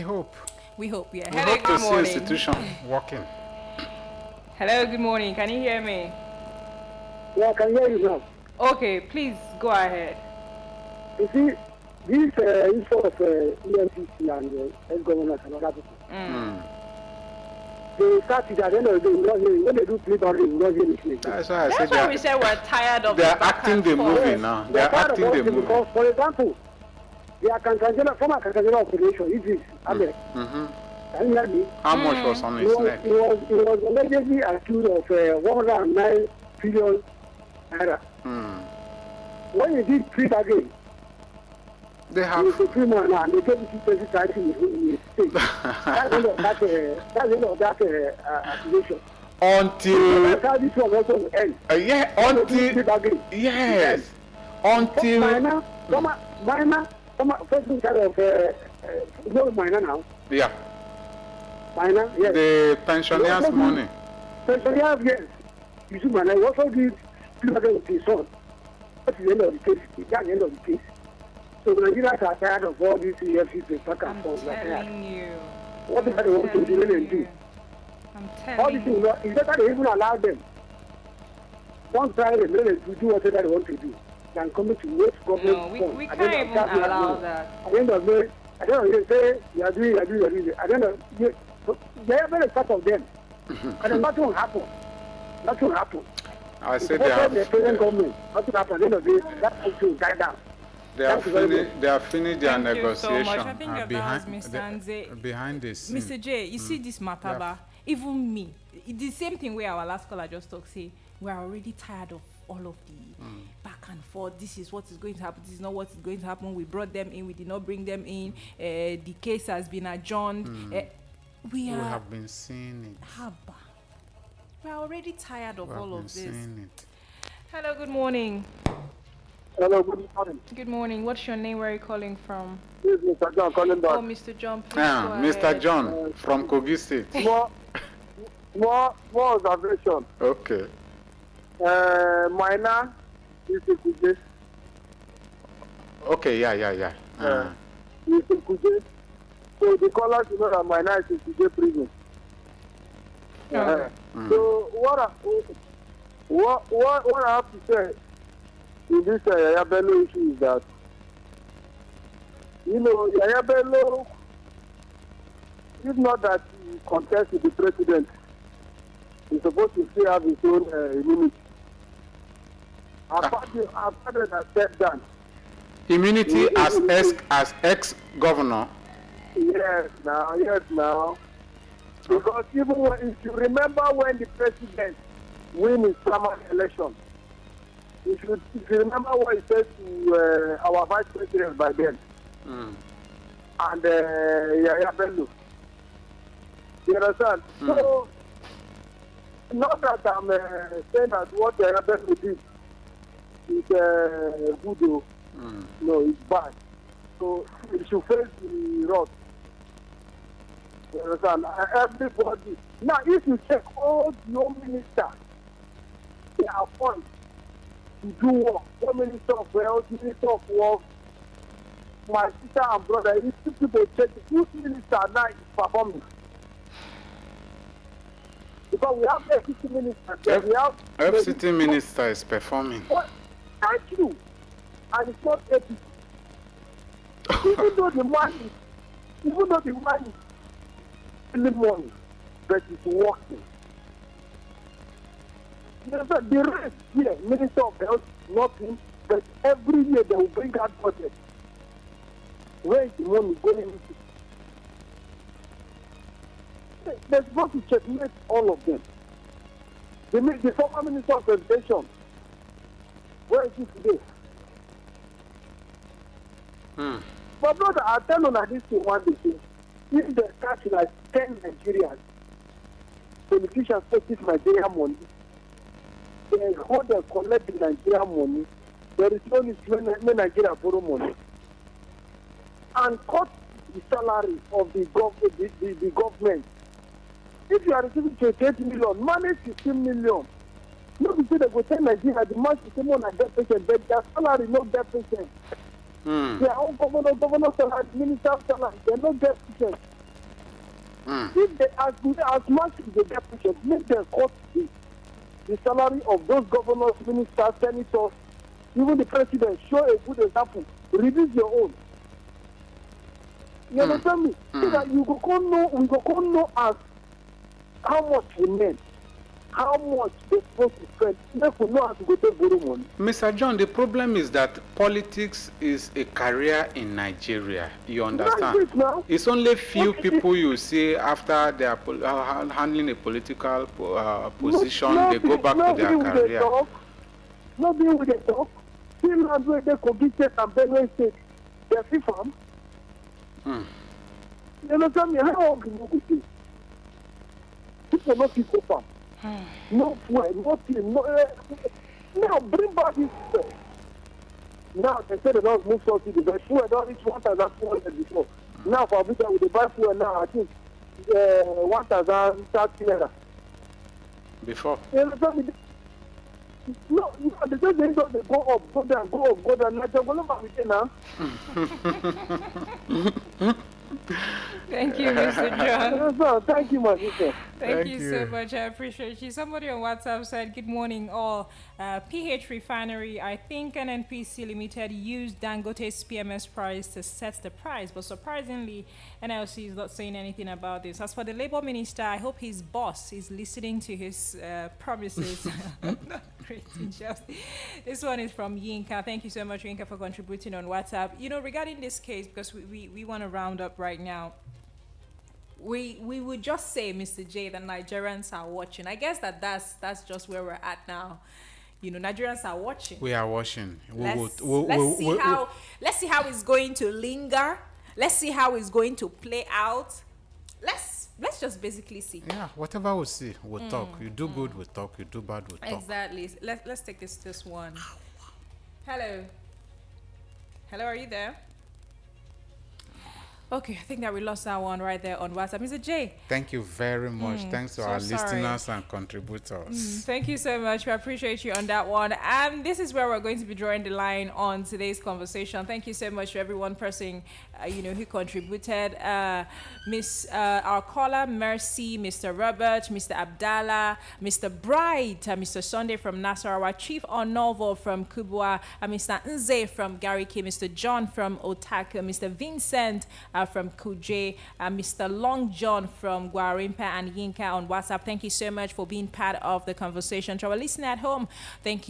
Speaker 2: hope.
Speaker 6: We hope, yeah.
Speaker 2: We
Speaker 6: Hello,
Speaker 2: hope to
Speaker 6: good
Speaker 2: see
Speaker 6: morning.
Speaker 2: institution working.
Speaker 6: Hello, good morning. Can you hear me?
Speaker 8: Yeah, I can hear you now.
Speaker 6: Okay, please go ahead.
Speaker 8: You see, this issue of EFCC and ex-governors and other people, they started at the end of the day, when they do plea bargaining, we don't hear anything.
Speaker 2: That's why I
Speaker 6: That's
Speaker 2: said
Speaker 6: why we said we're tired of
Speaker 2: they are
Speaker 6: the back
Speaker 2: acting
Speaker 6: and
Speaker 2: the
Speaker 6: forth.
Speaker 2: movie now. They
Speaker 8: They're
Speaker 2: are
Speaker 8: tired of
Speaker 2: acting the
Speaker 8: all this
Speaker 2: movie.
Speaker 8: because, for example, the accountant general, former accountant general of federation, Idris Ahmed, can you hear me?
Speaker 2: How much was on
Speaker 8: He
Speaker 2: his
Speaker 8: was,
Speaker 2: neck?
Speaker 8: he was allegedly accused of 109 billion naira. When he did plea bargain,
Speaker 2: They
Speaker 8: he
Speaker 2: have
Speaker 8: was a free man now, and they gave him 20 times in his state. That's the end of that accusation.
Speaker 2: until
Speaker 8: That's how this one also will end.
Speaker 2: yeah
Speaker 8: When they do plea
Speaker 2: until
Speaker 8: bargain,
Speaker 2: yes until
Speaker 8: Minor, first minister of Minor now.
Speaker 2: yeah
Speaker 8: Minor, yes.
Speaker 2: the pensioners' money.
Speaker 8: Pensioners, yes. Yusuf Minor, he also did plea bargain with his son. That's the end of the case. That's the end of the case. So Nigerians are tired of all these EFCC back and forth. They're tired.
Speaker 6: Telling you.
Speaker 8: Whatever they want to do, they do.
Speaker 6: I'm
Speaker 8: All
Speaker 6: telling
Speaker 8: these
Speaker 6: you.
Speaker 8: things, it's better they even allow them. Don't try them, let them do whatever they want to do. Than coming to waste government.
Speaker 6: No, we
Speaker 8: funds. At
Speaker 6: can't
Speaker 8: the end
Speaker 6: even
Speaker 8: of that,
Speaker 6: allow
Speaker 8: no.
Speaker 6: that.
Speaker 8: At the end of the day, say, you are doing. At the end of the day, they are very part of them. And then nothing will happen. Nothing will happen.
Speaker 2: I
Speaker 8: It's
Speaker 2: said they
Speaker 8: supported the
Speaker 2: have
Speaker 8: present government. Nothing will happen. At the end of the day, that country will die down.
Speaker 2: they have
Speaker 8: Thank you very
Speaker 2: finished their
Speaker 6: Thank you so
Speaker 2: negotiation
Speaker 6: much. I think that was Mr. Anze.
Speaker 2: behind the scene.
Speaker 6: Mr. J, you see this matter, ba? Even me, the same thing where our last caller just talked, say, we're already tired of all of the back and forth. This is what is going to happen. This is not what is going to happen. We brought them in. We did not bring them in. The case has been adjourned. We
Speaker 2: We
Speaker 6: are.
Speaker 2: have been seeing it.
Speaker 6: Haba. We are already tired of
Speaker 2: We have
Speaker 6: all
Speaker 2: been
Speaker 6: of this.
Speaker 2: seeing it.
Speaker 6: Hello, good morning.
Speaker 8: Hello, good morning.
Speaker 6: Good morning. What's your name? Where are you calling from?
Speaker 8: This is Mr. John calling
Speaker 6: Oh,
Speaker 8: back.
Speaker 6: Mr. John, please
Speaker 2: Ah,
Speaker 6: go
Speaker 2: Mr.
Speaker 6: ahead.
Speaker 2: John from Kogi State.
Speaker 5: More observation.
Speaker 2: Okay.
Speaker 5: Minor is a Kuje.
Speaker 2: Okay. Yeah.
Speaker 5: Is a Kuje. So the callers know that Minor is a Kuje prison.
Speaker 6: Okay.
Speaker 5: So what I have to say in this Yaya Bello issue is that, you know, Yaya Bello, if not that he contests with the president, he's supposed to still have his own immunity. After that step down.
Speaker 2: Immunity as ex-governor.
Speaker 5: Yes, now. Because even if you remember when the president win his primary election, if you remember what he said to our vice president by then, and Yaya Bello. You understand? So, not that I'm saying that what Yaya Bello did is good, no, it's bad. So, he should face the wrath. You understand? Everybody. Now, if you check all the home ministers, they are appointed to do work. Home minister of health, minister of work, my sister and brother, if two people check which minister now is performing. Because we have FCT ministers, we have
Speaker 2: FCT minister is performing.
Speaker 5: Well, thank you. And it's not ethical. even though the man is really money, but it's working. The rest here, Minister of Health, nothing, but every year they will bring out budget. Where is the money going into?
Speaker 8: They're supposed to checkmate all of them. The former Minister of Education, where is he today? But brother, I'll tell you like this thing one day. If they catch like 10 Nigerians, politicians take Nigerian money, they hold and collect the Nigerian money, there is no need to Nigeria borrow money, and cut the salary of the government. If you are receiving 28 million, manage 15 million. No, be say they go send Nigeria, the man is more like that patient, but their salary no get patient. Their own governor salary, minister salary, they no get patient. If they as much as they get patient, make them cut the salary of those governors, ministers, senators, even the president. Show a good example. Reduce your own. You understand me? So that we go know as how much we need, how much they're supposed to spend. If we know how to go to borrow money.
Speaker 2: Mr. John, the problem is that politics is a career in Nigeria. You understand? It's only few people you see after they are handling a political position, they go back to their career.
Speaker 8: Nobody will they talk. Still not where they Kogi State and Benue State, they're free from. You understand me? How long can you do? People not keep up. No fuel, nothing. Now bring back this. Now they say they don't move subsidy, but fuel don't reach 1,400 before. Now for Abuja, with the buy fuel now, I think 1,030 naira.
Speaker 2: Before.
Speaker 8: You understand me? No, they say they go up, go down, go up, go down. Now they're going to now.
Speaker 6: Thank you, Mr. John.
Speaker 8: Thank you, my sister.
Speaker 6: Thank you so much. I appreciate you. Somebody on WhatsApp said, good morning all. PH Refinery, I think NNPC Limited used Dangote's PMS price to set the price, but surprisingly, NLC is not saying anything about this. As for the Labour Minister, I hope his boss is listening to his promises. Great injustice. This one is from Yinka. Thank you so much, Yinka, for contributing on WhatsApp. You know, regarding this case, because we want to round up right now, we would just say, Mr. J, that Nigerians are watching. I guess that's just where we're at now. You know, Nigerians are watching.
Speaker 2: We are watching.
Speaker 6: Let's see how it's going to linger. Let's see how it's going to play out. Let's just basically see.
Speaker 2: Yeah, whatever we see, we'll talk. You do good, we'll talk. You do bad, we'll talk.
Speaker 6: Exactly. Let's take this one. Hello, are you there? Okay, I think that we lost that one right there on WhatsApp. Mr. J.
Speaker 2: Thank you very much. Thanks to our listeners and contributors.
Speaker 6: Thank you so much. We appreciate you on that one. And this is where we're going to be drawing the line on today's conversation. Thank you so much to every one person, who contributed. Our caller, Mercy, Mr. Robert, Mr. Abdallah, Mr. Bright, Mr. Sunday from Nasarawa, Chief Onovo from Kubwa, Mr. Nze from Gariki, Mr. John from Otaka, Mr. Vincent from Kuje, Mr. Long John from Guarimpa, and Yinka on WhatsApp. Thank you so much for being part of the conversation. To our listener at home, thank you.